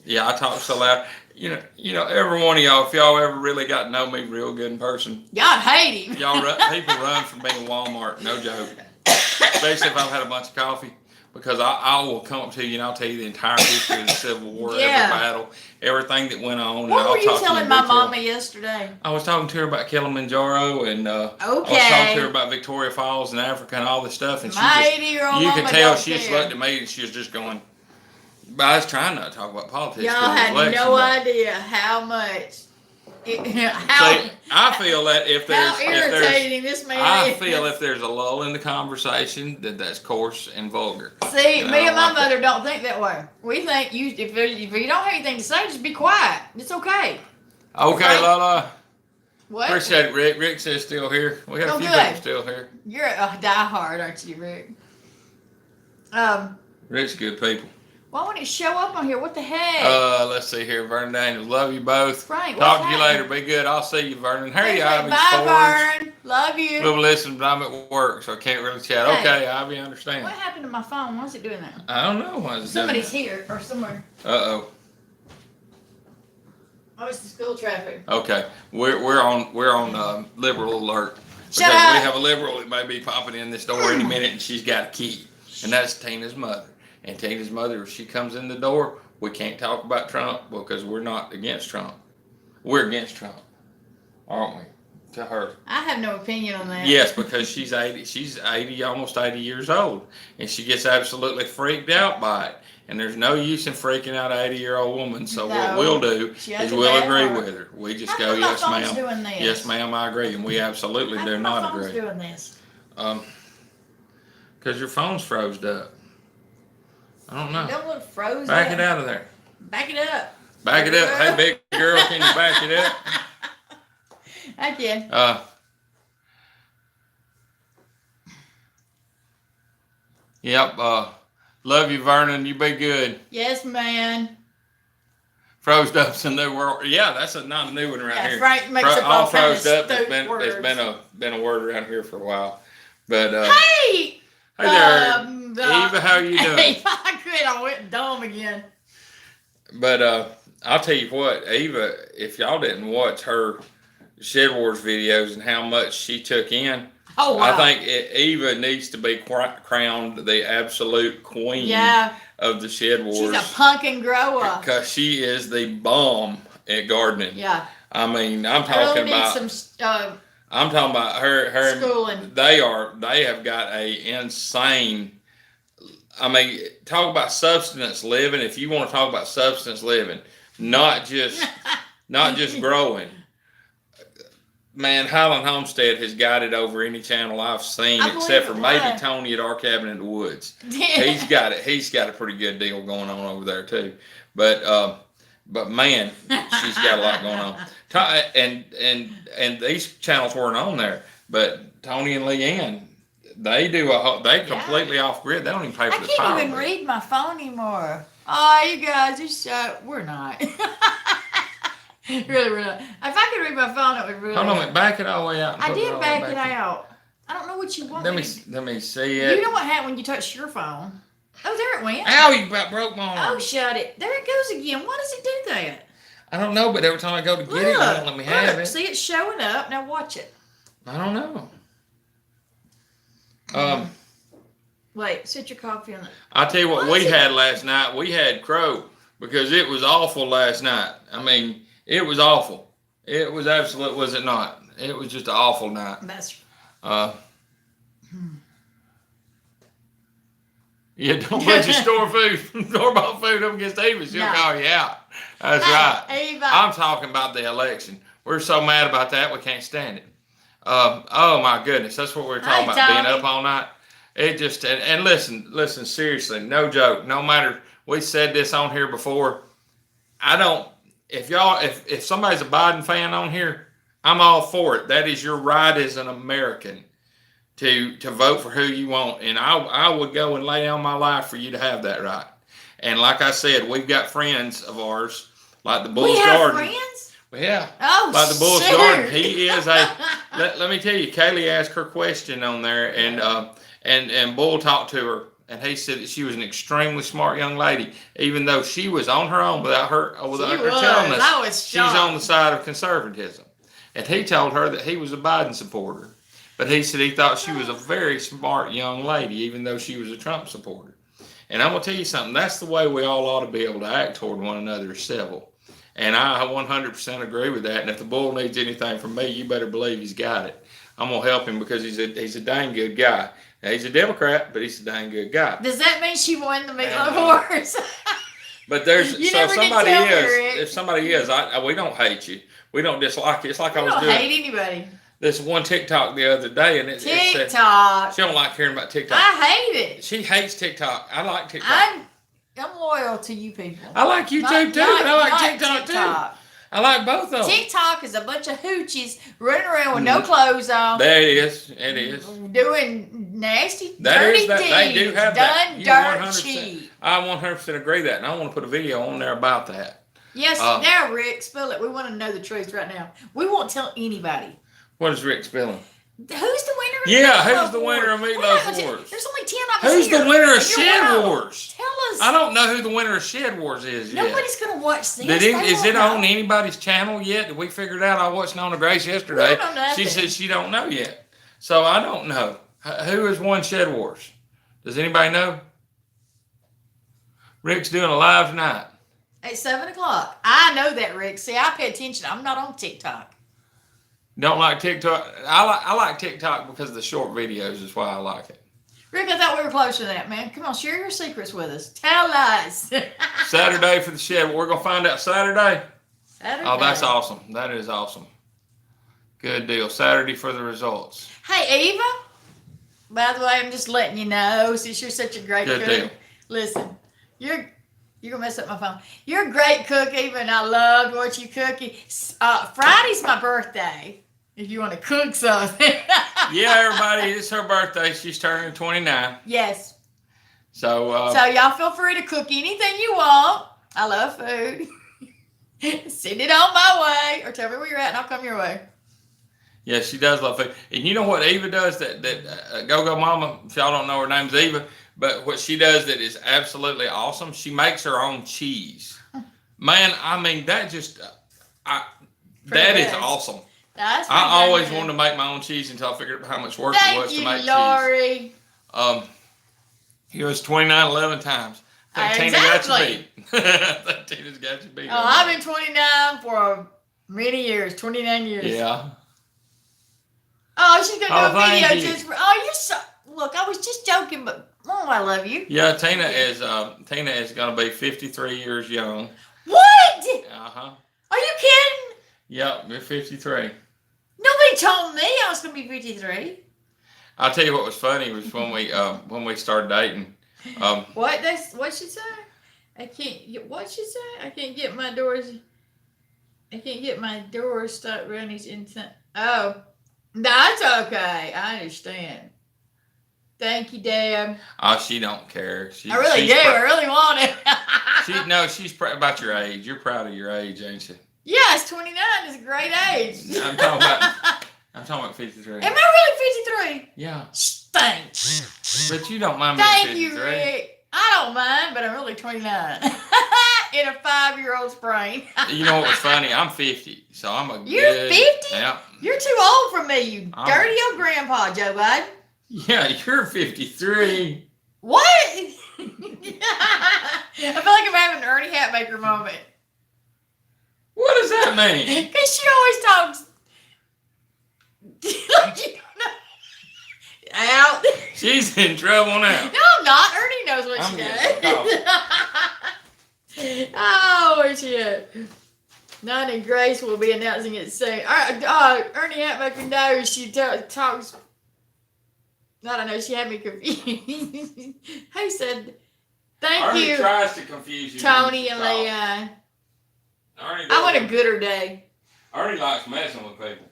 Yeah, I talk so loud. You know, every one of y'all, if y'all ever really got to know me real good in person, y'all hate him. People run from being Walmart. No joke. especially if I've had a bunch of coffee. Because I will come up to you and I'll tell you the entire history of the Civil War, every battle, everything that went on. What and were I'll you talk telling to my mama yesterday? I was talking to her about Kilimanjaro, and I was talking to her about Victoria Falls and Africa and all this stuff. And my 80-year-old you mama could tell don't she just care. looked at me and she was just going. But I was trying not to talk about politics. Y'all had no idea how much. See, I feel that if there's how irritating this man I is. feel if there's a lull in the conversation that's coarse and vulgar. See, and me and my like mother don't think that way. We think if you don't have anything to say, just be quiet. It's okay. Okay, Right? Lala. What? Appreciate it, Rick. Rick says still here. We got a few people still here. You're a diehard, aren't you, Rick? Rick's good people. Why won't it show up on here? What the heck? Let's see here. Vernon Daniels, love you both. Frank, talk to you later. Be good. I'll see you, Vernon. Hey, Ivy. Bye, Vern. Love you. We'll listen, but I'm at work, so I can't really chat. Hey, okay, Ivy, I understand. What happened to my phone? Why's it doing that? I don't know. Why is it Somebody's here or somewhere. Uh-oh. Oh, it's the school traffic. Okay, we're on liberal alert. Shut up. We have a liberal that may be popping in this door any minute, and she's got a key, and that's Tina's mother. And Tina's mother, if she comes in the door, we can't talk about Trump because we're not against Trump. We're against Trump, aren't we? To her. I have no opinion on that. Yes, because she's 80. She's 80, almost 80 years old, and she gets absolutely freaked out by it. And there's no use in freaking out an 80-year-old woman. So what we'll do is we'll agree with her. We just go, yes, ma'am. Doing this? Yes, ma'am. I agree, and we absolutely do not agree. Doing this? Because your phone's froze up. I don't know. Don't look frozen. Back it out of there. Back it up. Back it up. Hey, big girl, can you back it up? I can. Yep. Love you, Vernon. You be good. Yes, man. Froze up's a new word. Yeah, that's not a new one right here. Frank makes up all kind of froze up. words. It's been a word around here for a while. But hey there, Eva. How you doing? I quit. I went dumb again. But I'll tell you what, Eva. If y'all didn't watch her Shed Wars videos and how much she took in. Oh, wow. I think Eva needs to be crowned the absolute queen of the Shed Wars. She's a pumpkin grower. Because she is the bomb at gardening. Yeah. I mean, I'm talking about her schooling. They have got a insane. I mean, talk about substance living. If you want to talk about substance living, not just growing. Man, Highland Homestead has got it over any channel I've seen, except for maybe Tony at Our Cabin in the Woods. He's got it. He's got a pretty good deal going on over there too. But man, she's got a lot going on. And these channels weren't on there, but Tony and Leanne, they completely off grid. They don't even pay for the power. I can't even read my phone anymore. Oh, you guys, we're not. Really, really. If I could read my phone, it would really. Hold on, back it all the way out. I did back it out. I don't know what you want. Let me see it. You know what happened when you touched your phone? Oh, there it went. Ow! You about broke my arm. Oh, shut it. There it goes again. Why does it do that? I don't know, but every time I go to get it, you won't let me have it. See, it's showing up. Now watch it. I don't know. Wait, sit your coffee on it. I'll tell you what we had last night. We had crow because it was awful last night. I mean. It was awful. It was absolute, was it not? It was just an awful night. That's. Yeah, don't put your store-bought food up against Eva. She'll call you out. That's right. Eva. I'm talking about the election. We're so mad about that, we can't stand it. Oh my goodness, that's what we're talking about, being up all night. It just, and listen, seriously, no joke. No matter, we said this on here before. If somebody's a Biden fan on here, I'm all for it. That is your right as an American to vote for who you want. And I would go and lay down my life for you to have that right. And like I said, we've got friends of ours, like the Bull's Garden. Friends? Yeah. Oh, like the Bull's Garden. He is let me tell you, Kaylee asked her question on there, and Bull talked to her. And he said that she was an extremely smart young lady, even though she was on her own without her telling us. She's on the side of conservatism. And he told her that he was a Biden supporter. But he said he thought she was a very smart young lady, even though she was a Trump supporter. And I'm going to tell you something. That's the way we all ought to be able to act toward one another, civil. And I 100% agree with that. And if the bull needs anything from me, you better believe he's got it. I'm going to help him because he's a dang good guy. Now, he's a Democrat, but he's a dang good guy. Does that mean she won the meatloaf wars? But there's You so never did somebody tell me, is. Rick. If somebody is, we don't hate you. We don't dislike you. It's like I I was don't doing hate anybody. this one TikTok the other day, and it said TikTok. she don't like hearing about TikTok. I hate it. She hates TikTok. I like TikTok. I'm loyal to you people. I like YouTube too, but I like TikTok too. I like both of them. TikTok is a bunch of hoochies running around with no clothes on. There it is. It is. Doing nasty, That dirty is that. deeds. They do have that. Done You dirt 100%. cheap. I 100% agree that, and I want to put a video on there about that. Yes, now Rick, spill it. We want to know the truth right now. We won't tell anybody. What is Rick spilling? Who's the winner of Yeah, Meatloaf who's the winner of Wars? Meatloaf Wars? There's only 10 of us Who's here. the winner of And you're Shed one of them. Wars? Tell us. I don't know who the winner of Shed Wars is yet. Nobody's going to watch this. Is it on anybody's channel yet? Did we figure it out? I watched Nona Grace yesterday. We don't know She nothing. said she don't know yet. So I don't know. Who has won Shed Wars? Does anybody know? Rick's doing a live tonight. At 7 o'clock. I know that, Rick. See, I pay attention. I'm not on TikTok. Don't like TikTok? I like TikTok because of the short videos is why I like it. Rick, I thought we were closer to that, man. Come on, share your secrets with us. Tell us. Saturday for the Shed. We're going to find out Saturday. Saturday. Oh, that's awesome. That is awesome. Good deal. Saturday for the results. Hey, Eva. By the way, I'm just letting you know, since you're such a great Good cook. deal. Listen, you're going to mess up my phone. You're a great cook, Eva, and I loved what you cook. Friday's my birthday, if you want to cook something. Yeah, everybody, it's her birthday. She's turning 29. Yes. So Y'all feel free to cook anything you want. I love food. Send it on my way, or tell me where you're at, and I'll come your way. yeah, she does love food. And you know what Eva does that Go-Go Mama, if y'all don't know her name's Eva, but what she does that is absolutely awesome, she makes her own cheese. Man, I mean, that just, that is awesome. That's I always wanted to make my own cheese until I figured out how much work it was to make Lori. cheese. It was 29 11 times. I think Tina got you beat. I think Tina's got you beat. Oh, I've been 29 for many years, 29 years. Yeah. Oh, she's going to do a video thank you. just for, oh, you're so, look, I was just joking, but, oh, I love you. Yeah, Tina is going to be 53 years young. What? Uh-huh. Are you kidding? Yep, you're 53. Nobody told me I was going to be 53. I'll tell you what was funny was when we started dating. What'd she say? What'd she say? I can't get my doors stuck running inside. Oh, that's okay. I understand. Thank you, Dad. Oh, she don't care. I really do. I really want it. She's about your age. You're proud of your age, ain't you? Yes, 29 is a great age. I'm talking about 53. Am I really 53? Yeah. Thanks. But you don't mind being Thank 53. you, Rick. I don't mind, but I'm really 29. In a 5-year-old's brain. You know what was funny? I'm 50, so I'm a You're good... 50? Yeah. You're too old for me, you dirty old grandpa, Joe Biden. Yeah, you're 53. What? I feel like I'm having an Ernie Hatmaker moment. What does that mean? Because she always talks like you don't know. Out. She's in trouble now. No, I'm not. Ernie knows what I'm she getting does. Oh, where's she at? None and Grace will be announcing it soon. Ernie Hatmaker knows she talks. I don't know. She had me confused. Who said? Thank Ernie you, tries to confuse you. Tony and Leon. Ernie I want a gooder day. Ernie likes messing with people.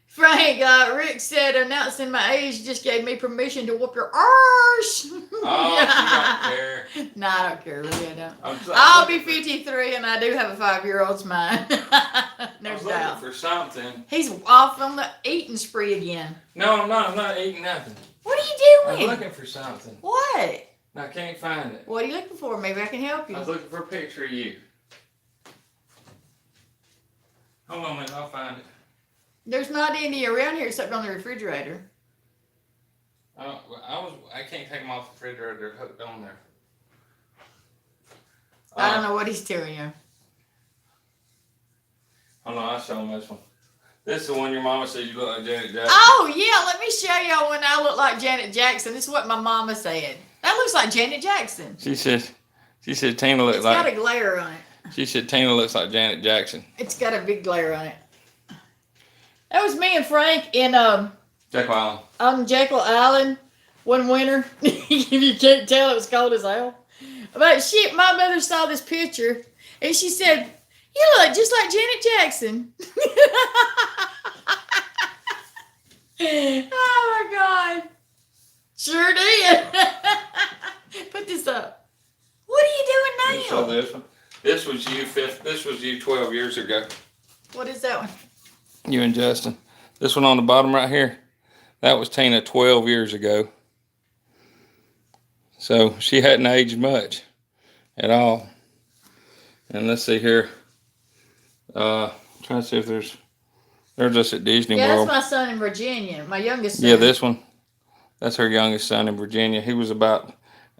Frank, Rick said announcing my age just gave me permission to whoop your arse. Oh, she don't care. No, I don't care. Really, I don't. I'm I'll be 53 and I do have a 5-year-old's mind. I No was doubt. looking for something. He's off on the eating spree again. No, I'm not. I'm not eating nothing. What are you I'm doing? looking for something. What? I can't find it. What are you looking for? Maybe I can help you. I was looking for a picture of you. Hold on a minute. I'll find it. There's not any around here except on the refrigerator. I can't take them off the refrigerator. They're hooked on there. I don't know what he's telling you. Hold on, I'll show them this one. This is the one your mama said you look like Janet Jackson. Oh, yeah, let me show y'all when I look like Janet Jackson. This is what my mama said. That looks like Janet Jackson. She said Tina looks like... It's got a glare on it. She said Tina looks like Janet Jackson. It's got a big glare on it. That was me and Frank in Jekyll Island. on Jekyll Island one winter. If you can't tell, it was cold as hell. But my mother saw this picture and she said, "You look just like Janet Jackson." Oh my God. Sure did. Put this up. What are you doing now? You saw this one? This was you 12 years ago. What is that one? You and Justin. This one on the bottom right here. That was Tina 12 years ago. So she hadn't aged much at all. And let's see here. Trying to see if they're just at Disney World. Yeah, that's my son in Virginia, my youngest son. Yeah, this one. That's her youngest son in Virginia. He was about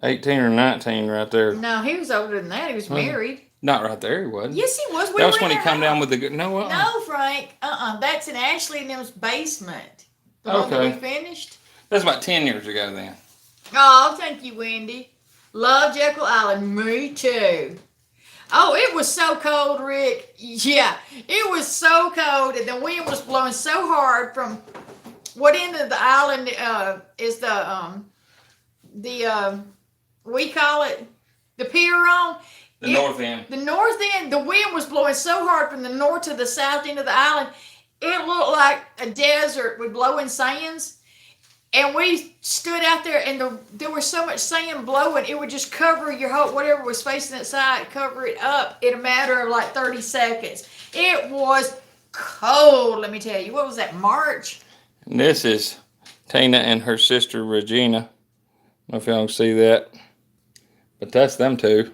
18 or 19 right there. No, he was older than that. He was married. Not right there, he wasn't. Yes, he was. That was when he come down with the... No, No, Frank. That's in Ashley and them's basement. The one that we finished. That's about 10 years ago then. Oh, thank you, Wendy. Love Jekyll Island. Me too. Oh, it was so cold, Rick. Yeah, it was so cold, and the wind was blowing so hard from what end of the island is we call it the pier on? The north end. The north end, the wind was blowing so hard from the north to the south end of the island, it looked like a desert with blowing sands. And we stood out there, and there was so much sand blowing, it would just cover your whole, whatever was facing that side, cover it up in a matter of like 30 seconds. It was cold, let me tell you. What was that, March? And this is Tina and her sister, Regina. I don't know if y'all can see that. But that's them two.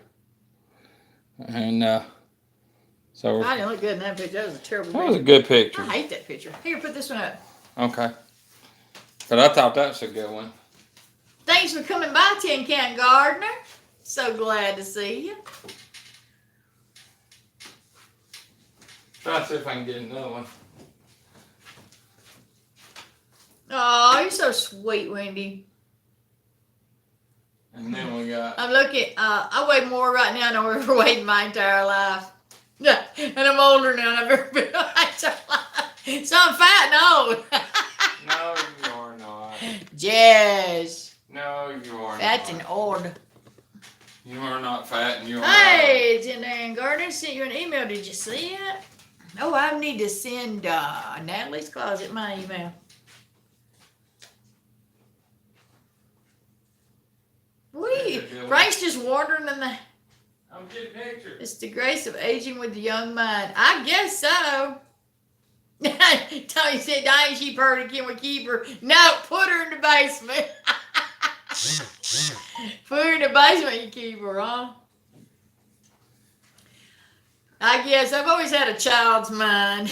And so... I didn't look good in that picture. That was a terrible picture. That was a good picture. I hate that picture. Here, put this one up. Okay. But I thought that was a good one. Thanks for coming by, Tin Can Gardener. So glad to see you. Try to see if I can get another one. Oh, you're so sweet, Wendy. And then we got... I'm looking, I weigh more right now than I've ever weighed in my entire life. Yeah, and I'm older now than I've ever been in my entire life. So I'm fat and old. No, you are not. Jazz. No, you are Fat not. and old. You are not fat and you are Hey, Tin Can Gardener, sent you an email. Did you see it? Oh, I need to send Natalie's Closet my email. What are you? Frank's just wandering in the... I'm getting pictures. It's the grace of aging with the young mind. I guess so. Tony said, "Diane, she purred, can we keep her?" No, put her in the basement. Put her in the basement, you keep her, huh? I guess I've always had a child's mind.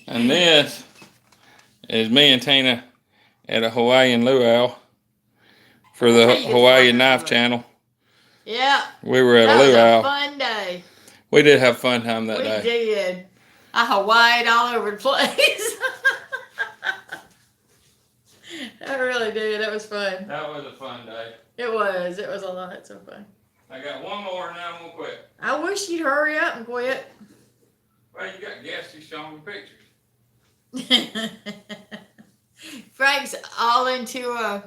And this is me and Tina at a Hawaiian luau for the Hawaiian Knife Channel. Yeah. We were at a luau. That was a fun day. We did have fun time that day. We did. I Hawaii'd all over the place. I really did. That was fun. That was a fun day. It was. It was a lot. So fun. I got one more and then I'm going to quit. I wish you'd hurry up and quit. Well, you got guests who show me pictures. Frank's all into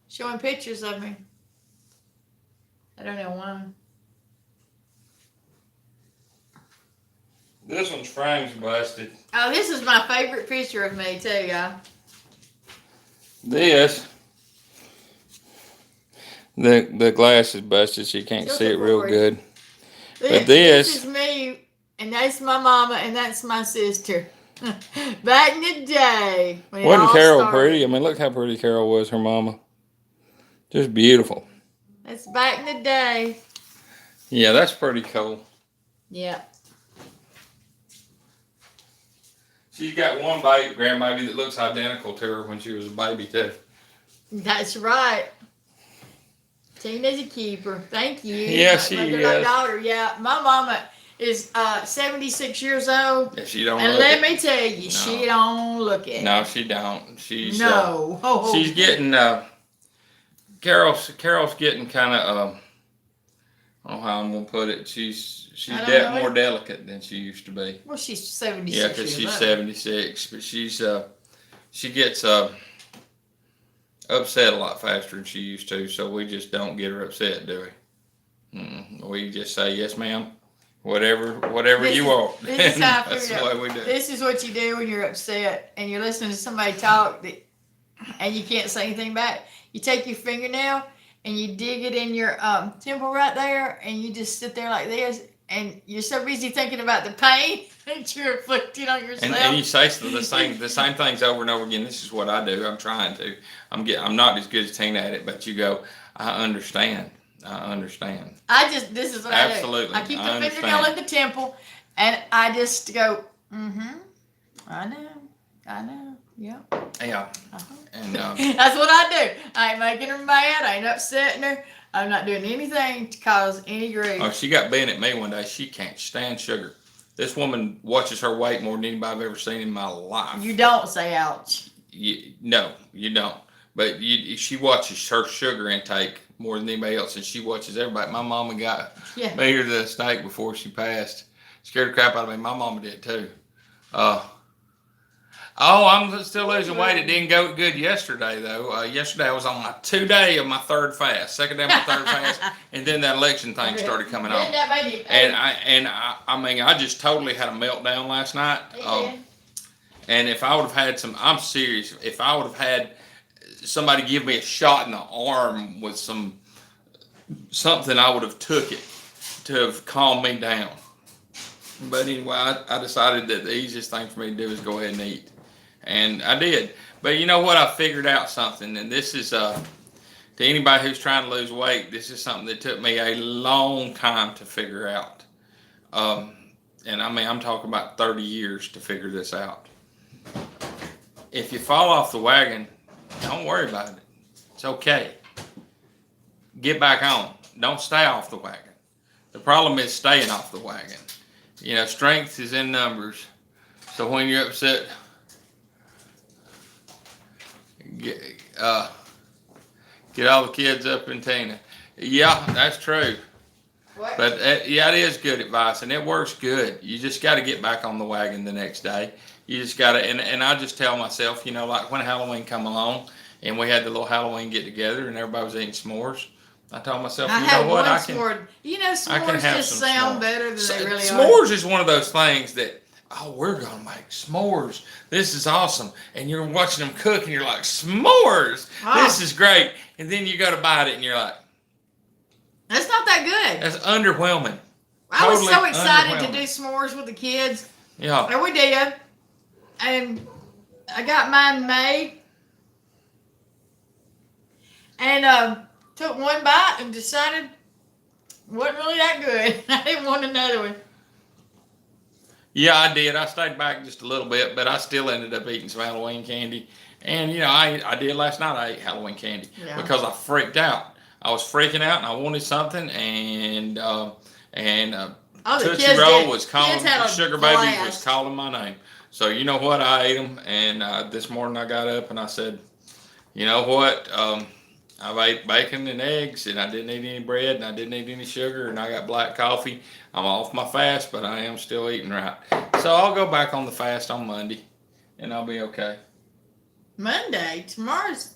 showing pictures of me. I don't know why. This one's frame's busted. Oh, this is my favorite picture of me too, y'all. This, the glass is busted, so you can't see it real good. But this is me, and that's my mama, and that's my sister. Back in the day. When Wasn't Carol pretty? I mean, look how pretty Carol was, her mama. Just beautiful. That's back in the day. Yeah, that's pretty cool. Yeah. She's got one baby, grandbaby that looks identical to her when she was a baby too. That's right. Tina's a keeper. Thank you. Yeah, she is. My daughter. Yeah, my mama is 76 years old. Yeah, she don't. And look let it. me tell you, she don't look it. No, she don't. She's no. She's getting Carol's getting kind of I don't know how I'm gonna put it. She's more delicate than she used to be. Well, she's 76. Yeah, because she's 76, but she gets upset a lot faster than she used to. So we just don't get her upset, do we? We just say yes, ma'am. Whatever you want. This is how I That's figured the out. way we do. This is what you do when you're upset and you're listening to somebody talk and you can't say anything back. You take your fingernail and you dig it in your temple right there, and you just sit there like this, and you're so busy thinking about the pain that you're inflicting on yourself. And you say the same things over and over again. This is what I do. I'm trying to. I'm not as good as Tina at it, but you go, I understand. This is what Absolutely. I do. I keep the fingernail in the temple, and I just go, I know, yeah. Yeah. Uh-huh. And that's what I do. I ain't making her mad. I ain't upsetting her. I'm not doing anything to cause any grief. she got bent at me one day. She can't stand sugar. This woman watches her weight more than anybody I've ever seen in my life. You don't say ouch. No, you don't. But she watches her sugar intake more than anybody else, and she watches everybody. My mama got made her the steak before she passed. Scared the crap out of me. My mama did too. I'm still losing weight. It didn't go good yesterday, though. Yesterday I was on my 2-day of my third fast, second day of my third fast, and then that election thing started coming on. And I just totally had a meltdown last night. And if I would have had I'm serious, if I would have had somebody give me a shot in the arm with something, I would have took it to have calmed me down. But anyway, I decided that the easiest thing for me to do is go ahead and eat. And I did. But you know what? I figured out something. And this is, to anybody who's trying to lose weight, this is something that took me a long time to figure out. And I'm talking about 30 years to figure this out. If you fall off the wagon, don't worry about it. It's okay. Get back on. Don't stay off the wagon. The problem is staying off the wagon. Strength is in numbers. So when you're upset, get all the kids up in Tina. Yeah, that's true. What? But it is good advice, and it works good. You just got to get back on the wagon the next day. You just got to, and I just tell myself, like when Halloween come along, and we had the little Halloween get together, and everybody was eating s'mores. I told myself, s'mores just sound better than they really are. S'mores is one of those things that, we're going to make s'mores. This is awesome. And you're watching them cook, and you're like, s'mores! This is great. And then you go to bite it, and you're like, that's not that good. That's underwhelming. I was so excited to do s'mores with the kids. Yeah. And we did. And I got mine made. And took one bite and decided it wasn't really that good. I didn't want another one. Yeah, I did. I stayed back just a little bit, but I still ended up eating some Halloween candy. And, I did last night. I ate Halloween candy because I freaked out. I was freaking out, and I wanted something, and Tootsie Roll was calling, Sugar Baby was calling my name. So you know what? I ate them, and this morning I got up and I said, you know what? I've ate bacon and eggs, and I didn't eat any bread, and I didn't eat any sugar, and I got black coffee. I'm off my fast, but I am still eating right. So I'll go back on the fast on Monday, and I'll be okay. Monday? Tomorrow's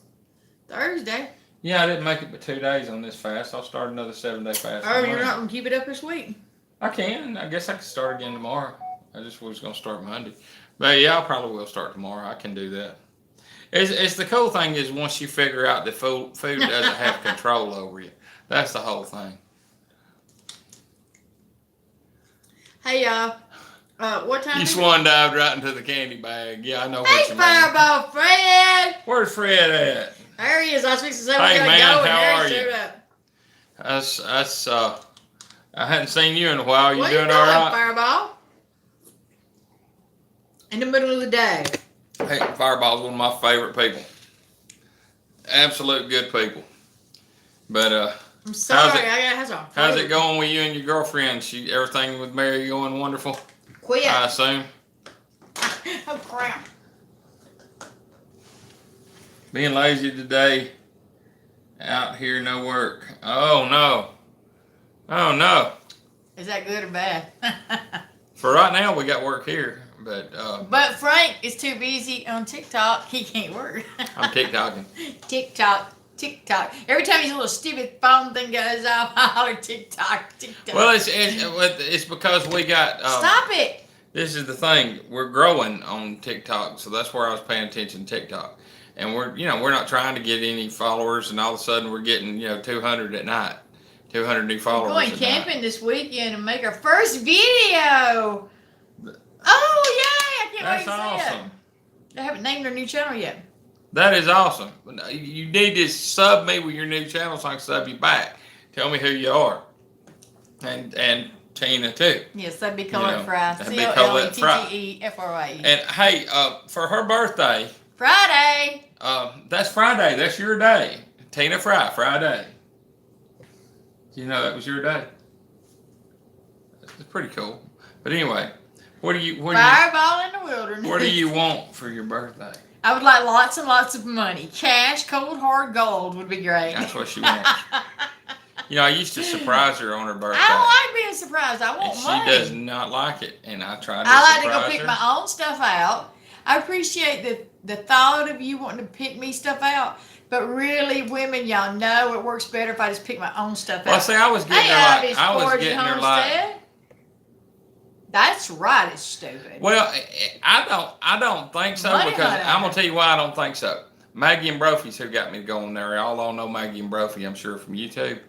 Thursday. Yeah, I didn't make it but 2 days on this fast. I'll start another 7-day fast. Oh, you're not going to keep it up this week? I can. I guess I can start again tomorrow. I just was going to start Monday. But yeah, I probably will start tomorrow. I can do that. It's the cool thing is once you figure out that food doesn't have control over you. That's the whole thing. Hey, y'all. What time You swan dived right into the candy bag. Yeah, I know what you mean. Hey, Fireball Fred! Where's Fred at? There he is. I was fixing to say hey, we man, gotta go. how are you? I hadn't seen you in a while. You doing all right? Fireball? in the middle of the day. Hey, Fireball's one of my favorite people. Absolute good people. But I'm sorry, how's it going with you and your girlfriend? Everything with Mary going wonderful? Quit. I assume. Oh crap. Being lazy today. Out here, no work. Oh no. Oh no. Is that good or bad? For right now, we got work here, but But Frank is too busy on TikTok. He can't work. I'm TikToking. TikTok. Every time his little stupid phone thing goes off, I holler TikTok. Well, it's because we got. Stop it. This is the thing. We're growing on TikTok, so that's where I was paying attention to TikTok. And we're not trying to get any followers, and all of a sudden we're getting 200 at night, 200 new followers. We're going camping this weekend and make our first video. Oh yay! I can't wait to see awesome. it. They haven't named their new channel yet. That is awesome. You need to sub me with your new channel so I can sub you back. Tell me who you are, and Tina too. Yes, that'd be Colette Fry. COLETTEFRY. And hey, for her birthday. Friday. That's Friday. That's your day. Tina Fry, Friday. You know that was your day. It's pretty cool. But anyway, Fireball in the wilderness. What do you want for your birthday? I would like lots and lots of money. Cash, cold, hard gold would be great. That's what she wants. I used to surprise her on her birthday. I don't like being surprised. I want money. She does not like it, and I tried to I like surprise to go pick her. my own stuff out. I appreciate the thought of you wanting to pick me stuff out, but really, women, y'all know it works better if I just pick my own stuff out. Well, see, I was getting her like. That's right. It's stupid. Well, I don't think so because I'm gonna tell you why I don't think so. Maggie and Brophy's who got me to go on there. Y'all know Maggie and Brophy, I'm sure, from YouTube.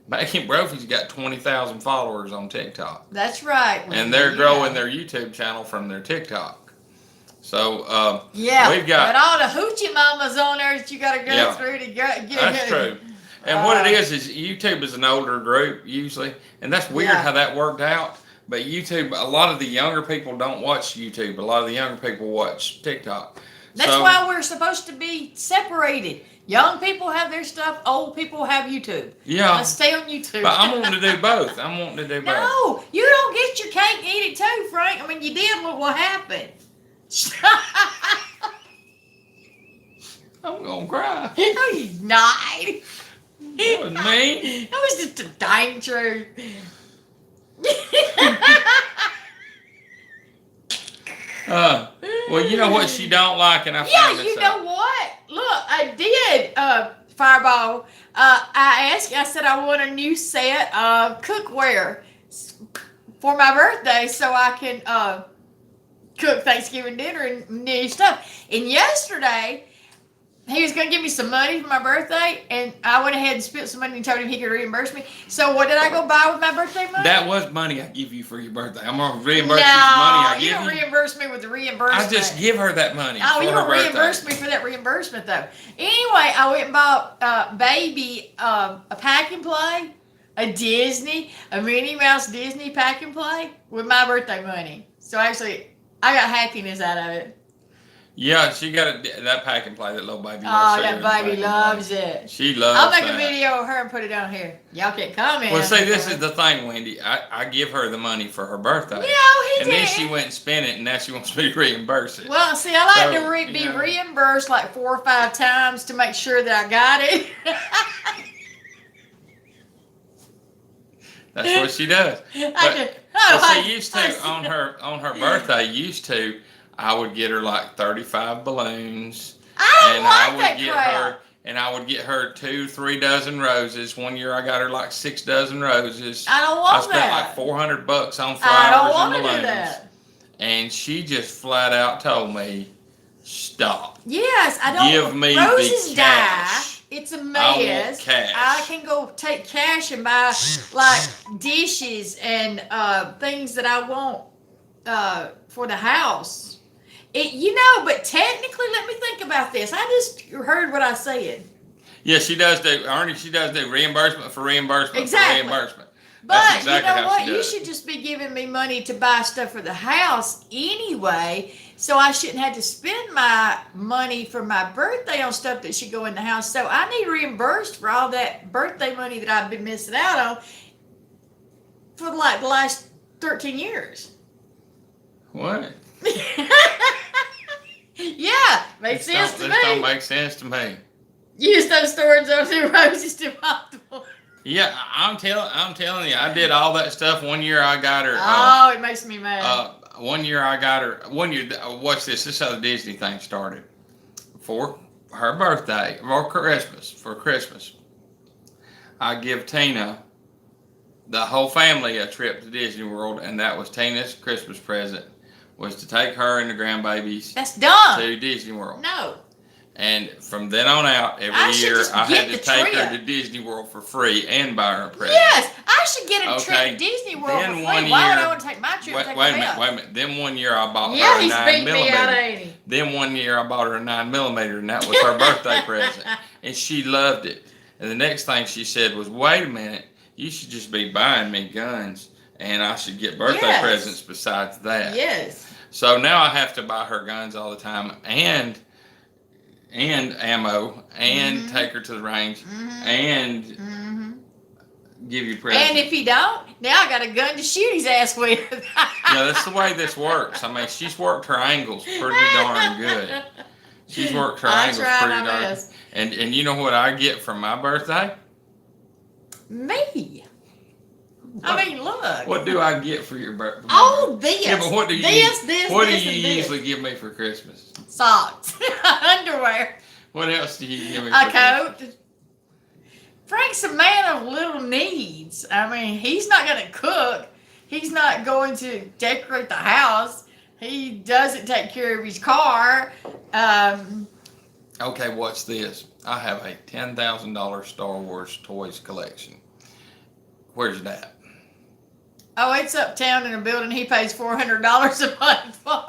Maggie and Brophy's got 20,000 followers on TikTok. That's right. And they're growing their YouTube channel from their TikTok. So we've got all the hoochie mamas on there that you got to go through to get. That's true. And what it is YouTube is an older group usually, and that's weird how that worked out. But YouTube, a lot of the younger people don't watch YouTube. A lot of the younger people watch TikTok. That's why we're supposed to be separated. Young people have their stuff. Old people have YouTube. Yeah. Let's stay on YouTube. But I'm wanting to do both. No, you don't get your cake and eat it too, Frank. I mean, you did. Look what happened. I'm gonna cry. No, you're not. That was me. That was just a dang truth. Well, you know what she don't like, and I found this out. Know what? Look, I did, Fireball. I said I want a new set of cookware for my birthday so I can cook Thanksgiving dinner and new stuff. And yesterday, he was going to give me some money for my birthday, and I went ahead and spent some money and told him he could reimburse me. So what did I go buy with my birthday money? That was money I give you for your birthday. I'm going to reimburse you the money I give you. No, you don't reimburse me with the reimbursement. I just give her that money Oh, for you her don't birthday. reimburse me for that reimbursement, though. Anyway, I went and bought Baby a pack and play, a Minnie Mouse Disney pack and play with my birthday money. So actually, I got happiness out of it. Yeah, she got that pack and play that little baby. Oh, that baby loves it. She loves I'll make a video of her and put it down here. Y'all can comment. Well, see, this is the thing, Wendy. I give her the money for her birthday. And then she went and spent it, and now she wants me to reimburse it. Well, see, I like to be reimbursed like 4 or 5 times to make sure that I got it. That's what she does. On her birthday, I would get her like 35 balloons. I would get her 2-3 dozen roses. One year I got her like 6 dozen roses. I don't want that. I spent like $400 on flowers and balloons. Do that. And she just flat out told me, stop. Yes, I don't. Give me roses the cash. Die. It's a mess. I want cash. I can go take cash and buy like dishes and things that I want for the house. But technically, let me think about this. I just heard what I said. Yeah, she does do, Ernie, she does do reimbursement for reimbursement for reimbursement. But exactly you know what? You should just be giving me money to buy stuff for the house anyway. So I shouldn't have to spend my money for my birthday on stuff that should go in the house. So I need reimbursed for all that birthday money that I've been missing out on for like the last 13 years. What? Yeah, makes sense to me. This don't make sense to me. Use those thorns on the roses to optimal. Yeah, I'm telling you, I did all that stuff. One year I got her. Oh, it makes me mad. 1 year I got her. 1 year. Watch this. This is how the Disney thing started. For her birthday or Christmas. For Christmas, I give Tina, the whole family, a trip to Disney World, and that was Tina's Christmas present. Was to take her and the grandbabies. That's dumb. To Disney World. No. And from then on out, every year I had to take her to Disney World for free and buy her a present. Yes, I should get a trip to Disney World for free. Why would I want to take my trip? Wait a minute. Then 1 year I bought her a 9mm. Yeah, he's beating me out, ain't he? Then 1 year I bought her a 9mm, and that was her birthday present. And she loved it. And the next thing she said was, wait a minute, you should just be buying me guns, and I should get birthday presents besides that. Yes. So now I have to buy her guns all the time, and ammo, and take her to the range, and give you presents. And if he don't, now I got a gun to shoot his ass with. Yeah, that's the way this works. I mean, she's worked her angles pretty darn good. She's worked her angles pretty darn. And you know what I get for my birthday? Me. I mean, look. What do I get for your birthday? Oh, this. Yeah, but what do you usually give me for Christmas? Socks. Underwear. What else do you give me? A coat. Frank's a man of little needs. I mean, he's not going to cook. He's not going to decorate the house. He doesn't take care of his car. Okay, watch this. I have a $10,000 Star Wars toys collection. Where's that? Oh, it's uptown in a building he pays $400 a month for.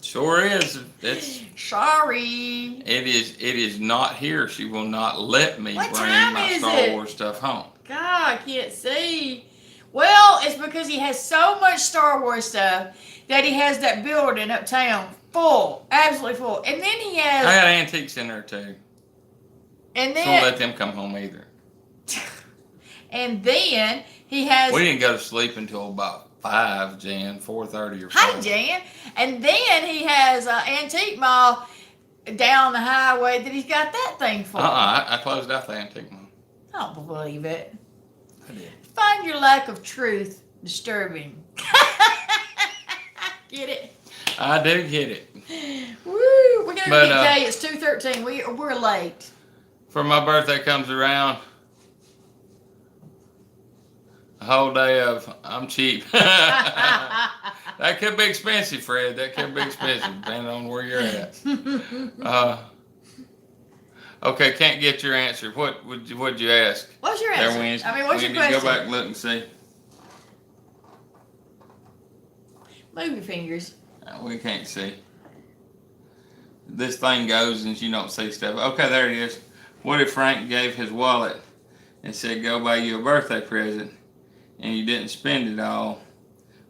Sure is. It's sorry. It is not here. She will not let me bring my Star Wars stuff home. God, I can't see. Well, it's because he has so much Star Wars stuff that he has that building uptown full, absolutely full. And then he has. I got antiques in there too. And then. Don't let them come home either. And then he has. We didn't go to sleep until about 5, Jan, 4:30 or 5. Hi, Jan. And then he has an antique mall down the highway that he's got that thing for. I closed out the antique mall. I don't believe it. I did. Find your lack of truth disturbing. Get it? I do get it. Woo! We're gonna get Kay. It's 2:13. We're late. For my birthday comes around. A whole day of I'm cheap. That could be expensive, Fred. That could be expensive, depending on where you're at. Okay, can't get your answer. What'd you ask? What's your answer? I mean, what's your question? Go back and look and see. Move your fingers. We can't see. This thing goes and you don't see stuff. Okay, there it is. What if Frank gave his wallet and said, go buy you a birthday present, and you didn't spend it all?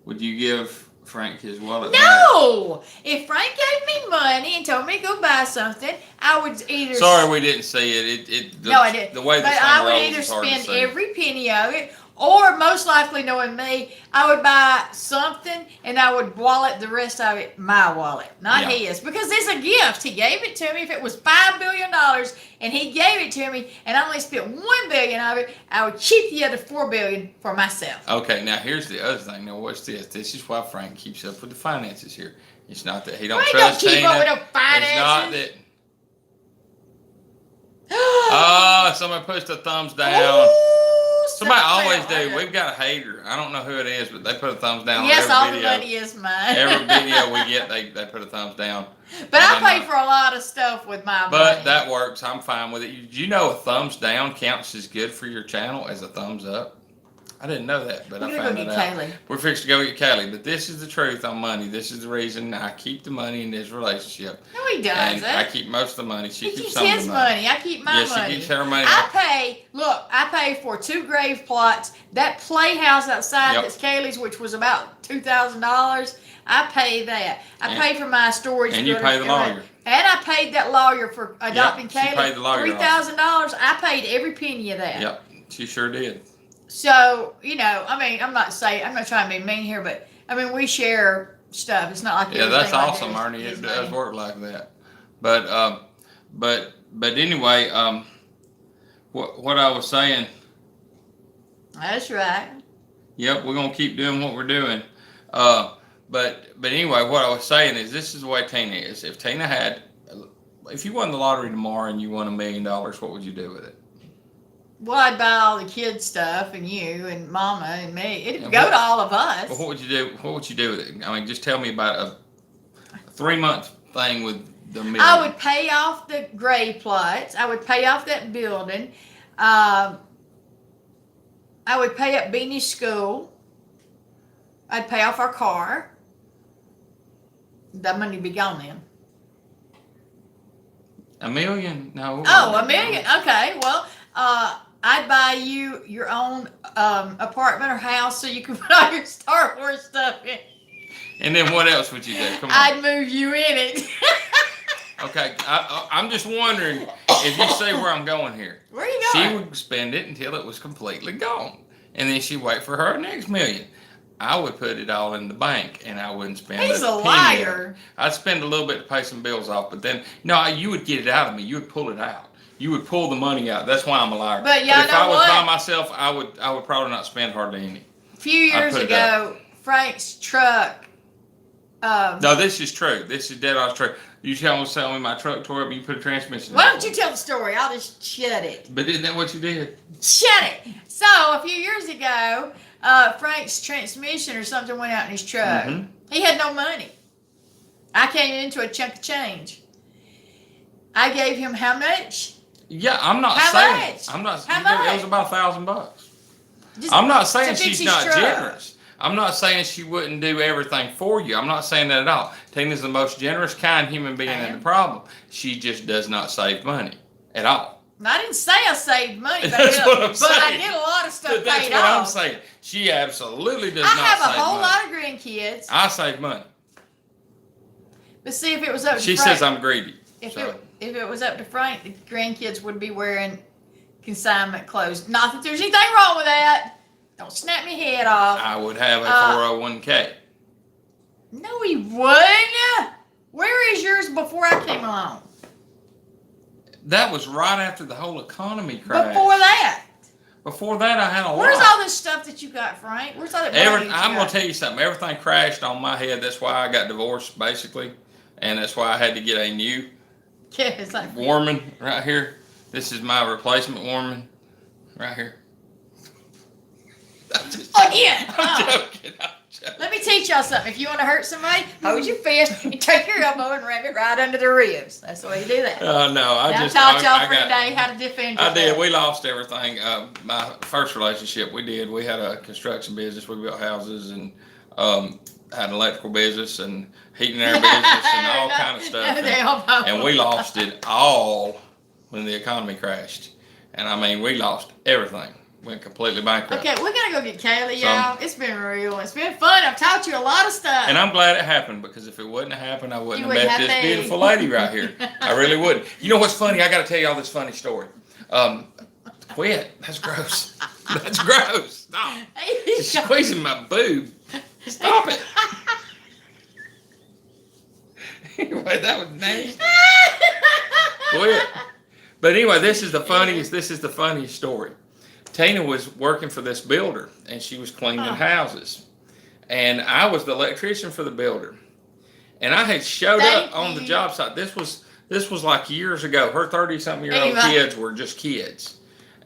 Would you give Frank his wallet No! Back? If Frank gave me money and told me to go buy something, I would either... Sorry we didn't see it. No, I didn't. The way this thing rolls, I would either spend every penny of it, or most likely, knowing me, I would buy something and I would wallet the rest of it, my wallet, not his. Because it's a gift. He gave it to me. If it was $5 billion and he gave it to me and I only spent $1 billion of it, I would keep the other $4 billion for myself. Okay, now here's the other thing. Now watch this. This is why Frank keeps up with the finances here. It's not that he don't trust Tina. Keep up with the finances. It's not that. Somebody pushed the thumbs down. Ooh. Somebody always do. We've got a hater. I don't know who it is, but they put a thumbs down yes, on every video. Yes, all the money is mine. Every video we get, they put a thumbs down. But I pay for a lot of stuff with my money. But that works. I'm fine with it. Do you know a thumbs down counts as good for your channel as a thumbs up? I didn't know that, but I We're found gonna it go out. get Kaylee. We're fixed to go get Kaylee, but this is the truth on money. This is the reason I keep the money in this relationship. No, he And doesn't. I keep most of the money. She He keeps some his of the money. money. I keep my Yeah, money. she keeps her money. I pay for 2 grave plots. That playhouse outside that's Kaylee's, which was about $2,000. I pay that. I pay for my storage. And you pay the lawyer. And I paid that lawyer for adopting She Kaylee. paid the lawyer $3,000. I paid every penny of that. Yep, she sure did. So, I mean, I'm not trying to be mean here, but I mean, we share stuff. It's not like That's awesome, Arnie. It does work like that. But anyway, what I was saying. That's right. Yep, we're gonna keep doing what we're doing. But anyway, what I was saying is this is the way Tina is. If you won the lottery tomorrow and you won $1 million, what would you do with it? Well, I'd buy all the kids stuff and you and Mama and me. It'd go to all of us. Well, what would you do? What would you do with it? I mean, just tell me about a 3-month thing with the $1 million. I would pay off the grave plots. I would pay off that building. I would pay up Beanie's school. I'd pay off our car. That money would be gone then. $1 million? No. Oh, $1 million. Okay. Well, I'd buy you your own apartment or house so you can put all your Star Wars stuff in. And then what else would you do? Come on. I'd move you in it. Okay, I'm just wondering if you see where I'm going here. Where are you going? She would spend it until it was completely gone, and then she'd wait for her next $1 million. I would put it all in the bank, and I wouldn't spend He's a penny liar. I'd spend a little bit to pay some bills off, but then you would get it out of me. You would pull it out. You would pull the money out. That's why I'm a liar. But if I was what? by myself, I would probably not spend hardly any. A few years ago, Frank's truck. No, this is true. This is dead on true. You tell me selling me my truck tore up, and you put a transmission. Why don't you tell the story? I'll just shut it. But isn't that what you did? Shut it. So a few years ago, Frank's transmission or something went out in his truck. Mm-hmm. He had no money. I came into a chunk of change. I gave him how much? Yeah, I'm not how saying. Much? I'm not. How much? It was about $1,000. I'm not saying she's not generous. I'm not saying she wouldn't do everything for you. I'm not saying that at all. Tina's the most generous, kind human being in the problem. She just does not save money at all. I didn't say I saved money, That's what I'm saying. But I did a lot of stuff paid off. That's what I'm saying. She absolutely does not save money. I have a whole lot of grandkids. I save money. But see, if it was up to She Frank, says I'm greedy. If it was up to Frank, the grandkids would be wearing consignment clothes. Not that there's anything wrong with that. Don't snap my head off. I would have a 401k. No, he wouldn't. Where is yours before I came along? That was right after the whole economy crashed. Before that, I had a lot. Where's all this stuff that you got, Frank? Where's all that money I'm going to tell you something. Everything crashed on my head. That's why I got divorced, basically. And that's why I had to get a new Warman right here. This is my replacement Warman right here. Again. I'm joking. Let me teach y'all something. If you want to hurt somebody, hold your fist and take your elbow and ram it right under the ribs. That's the way you do that. No, I taught y'all for today how to defend yourself. I did. We lost everything. My first relationship, we did. We had a construction business. We built houses and had an electrical business and heating and air business and all kind of stuff. And we lost it all when the economy crashed. And I mean, we lost everything. Went completely bankrupt. Okay, we gotta go get Kaylee, y'all. It's been real. It's been fun. I've taught you a lot of stuff. And I'm glad it happened because if it wouldn't have happened, I wouldn't have met this beautiful lady right here. I really wouldn't. You know what's funny? I got to tell y'all this funny story. Quit. That's gross. That's gross. Stop. She's squeezing my boob. Stop it. Anyway, that was nasty. Quit. But anyway, this is the funniest story. Tina was working for this builder, and she was cleaning houses. And I was the electrician for the builder. And I had showed up on the job site. This was like years ago. Her 30-something-year-old kids were just kids.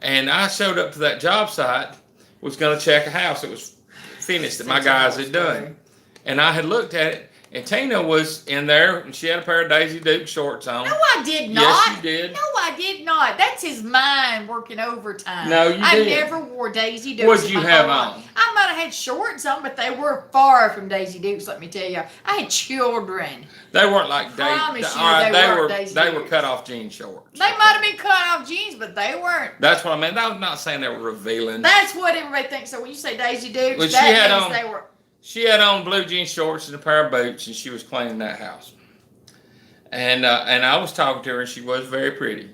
And I showed up to that job site, was going to check a house that was finished that my guys had done. And I had looked at it, And Tina was in there, and she had a pair of Daisy Duke shorts on. No, I did not. Yes, you did. No, I did not. That's his mind working overtime. No, you I did. never wore Daisy Dukes. What'd you have on? I might have had shorts on, but they were far from Daisy Dukes, let me tell you. I had children. They weren't like Promise Daisy. you All right, they weren't were Daisy they were Dukes. cut off jean shorts. They might have been cut off jeans, but they weren't. That's what I meant. I was not saying they were revealing. That's what everybody thinks. So when you say Daisy Dukes, Well, that means they were. She had on blue jean shorts and a pair of boots, and she was cleaning that house. And I was talking to her, and she was very pretty.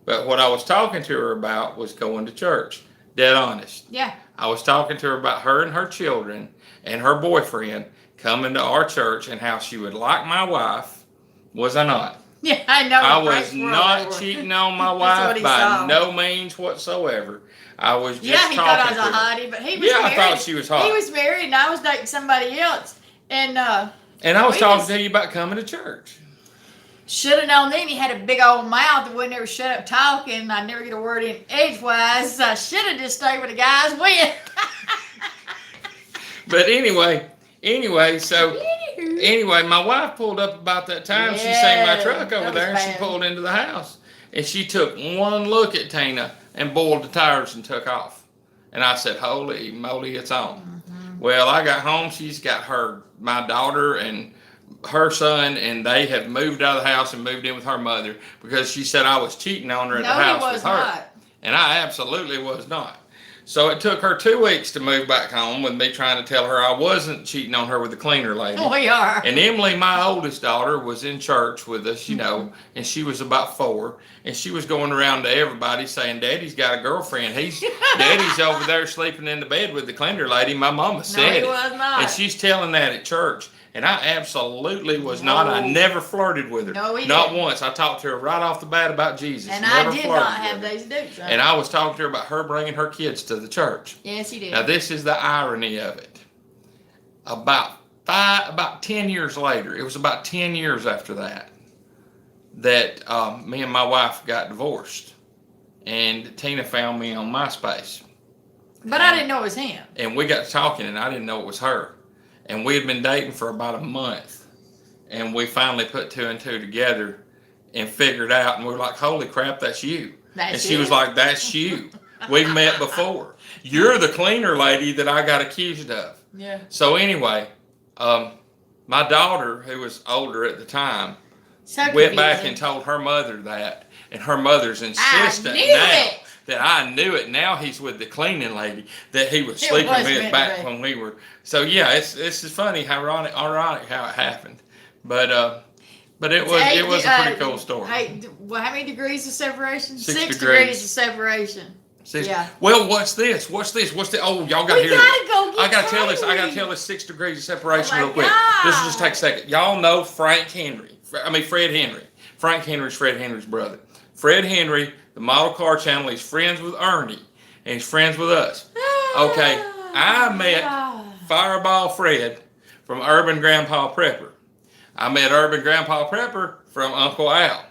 But what I was talking to her about was going to church. Dead honest. Yeah. I was talking to her about her and her children and her boyfriend coming to our church and how she would like my wife. Was I not? Yeah, I know. I was not cheating on my wife by no means whatsoever. I was just he thought I was talking a to her. hottie, but he was married. I thought she was hot. He was married, and I was dating somebody else. And I was talking to you about coming to church. Should have known then. He had a big old mouth that wouldn't ever shut up talking. I'd never get a word in edgewise. I should have just stayed with the guys with. But anyway, my wife pulled up about that time. She seen my truck over there, and she pulled into the house. And she took one look at Tina and boiled the tires and took off. And I said, holy moly, it's on. Mm-hmm. Well, I got home. She's got my daughter and her son, and they have moved out of the house and moved in with her mother because she said I was cheating on her at the house with her. Not. And I absolutely was not. So it took her 2 weeks to move back home with me trying to tell her I wasn't cheating on her with the cleaner lady. We are. And Emily, my oldest daughter, was in church with us, you know, and she was about 4. And she was going around to everybody saying, Daddy's got a girlfriend. Daddy's over there sleeping in the bed with the cleaner lady. My mama said he was not. And she's telling that at church. And I absolutely was not. I never flirted with her. No, not once. I talked to her right off the bat about Jesus. And never I did not have Daisy Dukes. And I was talking to her about her bringing her kids to the church. Yes, you did. Now, this is the irony of it. About 10 years later, it was about 10 years after that me and my wife got divorced. And Tina found me on MySpace. But I didn't know it was him. And we got talking, and I didn't know it was her. And we had been dating for about a month. And we finally put 2 and 2 together and figured out. And we were like, holy crap, that's you. And she was like, that's you. We've met before. You're the cleaner lady that I got accused of. Yeah. So anyway, my daughter, who was older at the time, went back and told her mother that. And her mother's insistent now that I knew it. Now he's with the cleaning lady that he was sleeping with back when we were. So yeah, it's just funny, ironic how it happened. But it was a pretty cool story. Hey, well, how many degrees of separation? 6 degrees of separation. Yeah. Well, what's this? What's the? Oh, y'all got to hear this. I got to tell this 6 degrees of separation real quick. This will just take a second. Y'all know Fred Henry. Frank Henry's Fred Henry's brother. Fred Henry, the model car channel, he's friends with Ernie, and he's friends with us. Okay, I met Fireball Fred from Urban Grandpa Prepper. I met Urban Grandpa Prepper from Uncle Al.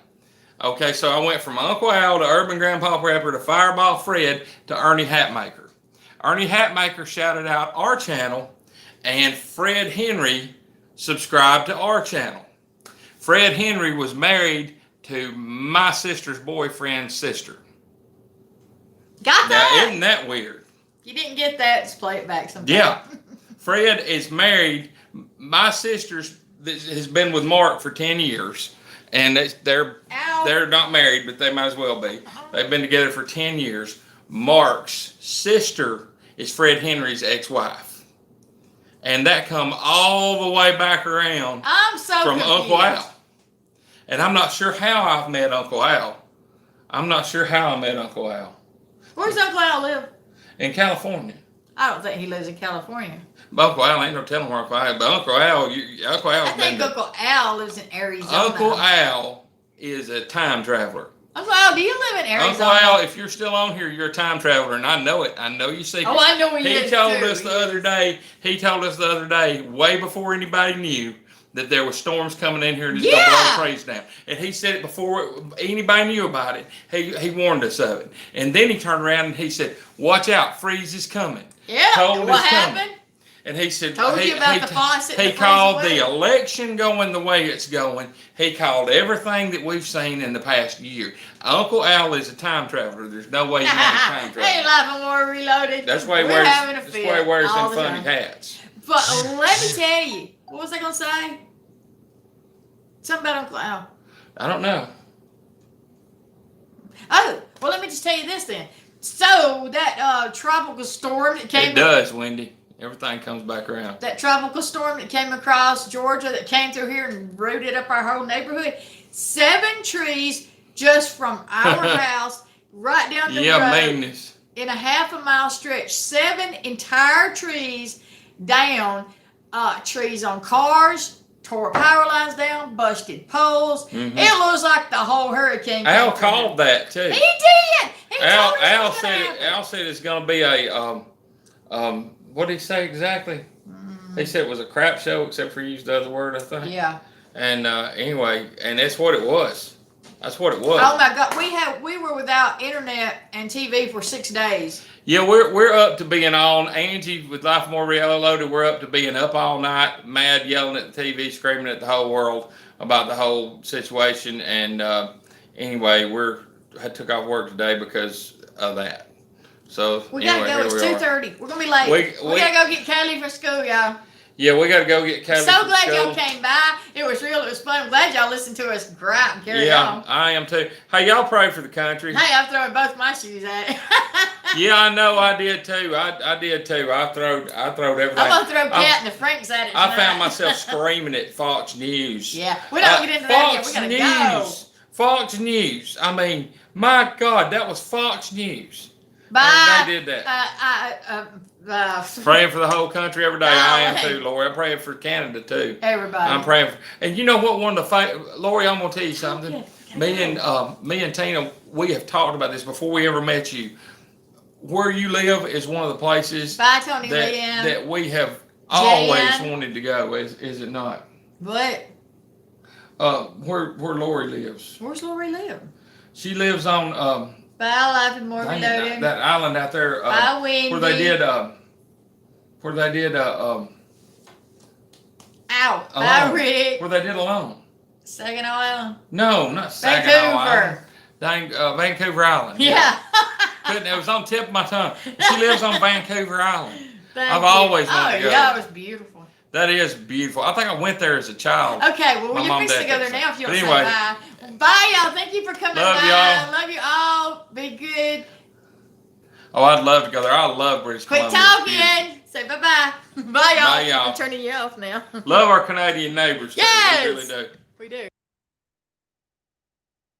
Okay, so I went from Uncle Al to Urban Grandpa Prepper to Fireball Fred to Ernie Hatmaker. Ernie Hatmaker shouted out our channel, and Fred Henry subscribed to our channel. Fred Henry was married to my sister's boyfriend's sister. Got that? Now, isn't that weird? If you didn't get that, just play it back sometime. Yeah. Fred is married. My sister's has been with Mark for 10 years. And they're not married, but they might as well be. They've been together for 10 years. Mark's sister is Fred Henry's ex-wife. And that come all the way back around from Uncle Al. And I'm not sure how I've met Uncle Al. Where's Uncle Al live? In California. I don't think he lives in California. Uncle Al ain't no telling where Uncle Al, but Uncle Al, I think Uncle Al lives in Arizona. Uncle Al is a time traveler. Uncle Al, do you live in Arizona? Uncle Al, if you're still on here, you're a time traveler, and I know it. I know you see it. Oh, I know he is. He told us the other day, way before anybody knew, that there were storms coming in here and it's going to blow the trees down. And he said it before anybody knew about it. He warned us of it. And then he turned around and he said, watch out, freeze is coming. Yeah, Cold what is coming. happened? And he said, Told you about the faucet. He called the election going the way it's going. He called everything that we've seen in the past year. Uncle Al is a time traveler. There's no way he's not a time traveler. Ain't laughing more reloaded. That's why he wears them funny hats. But let me tell you, what was I gonna say? Something about Uncle Al. I don't know. Oh, well, let me just tell you this then. So that tropical storm that came. It does, Wendy. Everything comes back around. That tropical storm that came across Georgia that came through here and rooted up our whole neighborhood. 7 trees just from our house right down the road. Meanness. In a half a mile stretch. 7 entire trees down. Trees on cars. Tore power lines down. Busted poles. Mm-hmm. It looks like the whole hurricane. Al called that too. He did. Al said it's going to be a what did he say exactly? He said it was a crap show, except for he used the other word, I think. Yeah. And anyway, and that's what it was. That's what it was. Oh my God, we were without internet and TV for 6 days. Yeah, we're up to being on. Angie with Life More Reloaded, we're up to being up all night, mad, yelling at the TV, screaming at the whole world about the whole situation. And anyway, I took off work today because of that. So we gotta go. It's 2:30. We're gonna be late. We gotta go get Kaylee for school, y'all. Yeah, we gotta go get Kaylee. So glad y'all came by. It was real. It was fun. I'm glad y'all listened to us gripe and carry on. Yeah, I am too. Hey, y'all pray for the country. Hey, I'm throwing both my shoes at it. Yeah, I know. I did too. I did too. I throwed everything. I'm gonna throw Cat and the Franks at it tonight. I found myself screaming at Fox News. Yeah, we don't get into that yet. We gotta go. Fox News. I mean, my God, that was Fox News. Bye. They did that. Praying for the whole country every day. I am too, Lori. I'm praying for Canada too. Everybody. I'm praying for, and you know what? One of the Lori, I'm gonna tell you something. Me and Tina, we have talked about this before we ever met you. Where you live is one of the places Bye, Tony that we have always wanted to go. Is it not? What? Where Lori lives. Where's Lori live? She lives on Bye, Life and More Reloaded. That island out there. Bye, Wendy. Where they did Bye, Rick. Where they did Alone. Saginaw Island. No, not Saginaw Island. Vancouver Island. Yeah. It was on the tip of my tongue. She lives on Vancouver Island. I've always wanted to go. Yeah, it was beautiful. That is beautiful. I think I went there as a child. Okay, well, you're fixing to go there now if you want to say bye. Bye, y'all. Thank you for coming by. Y'all. Love you all. Be good. Oh, I'd love to go there. I love British Columbia. Quit talking. Say bye-bye. Bye, y'all. Bye, y'all. I'm turning you off now. Love our Canadian neighbors. Yes. We really do. We do.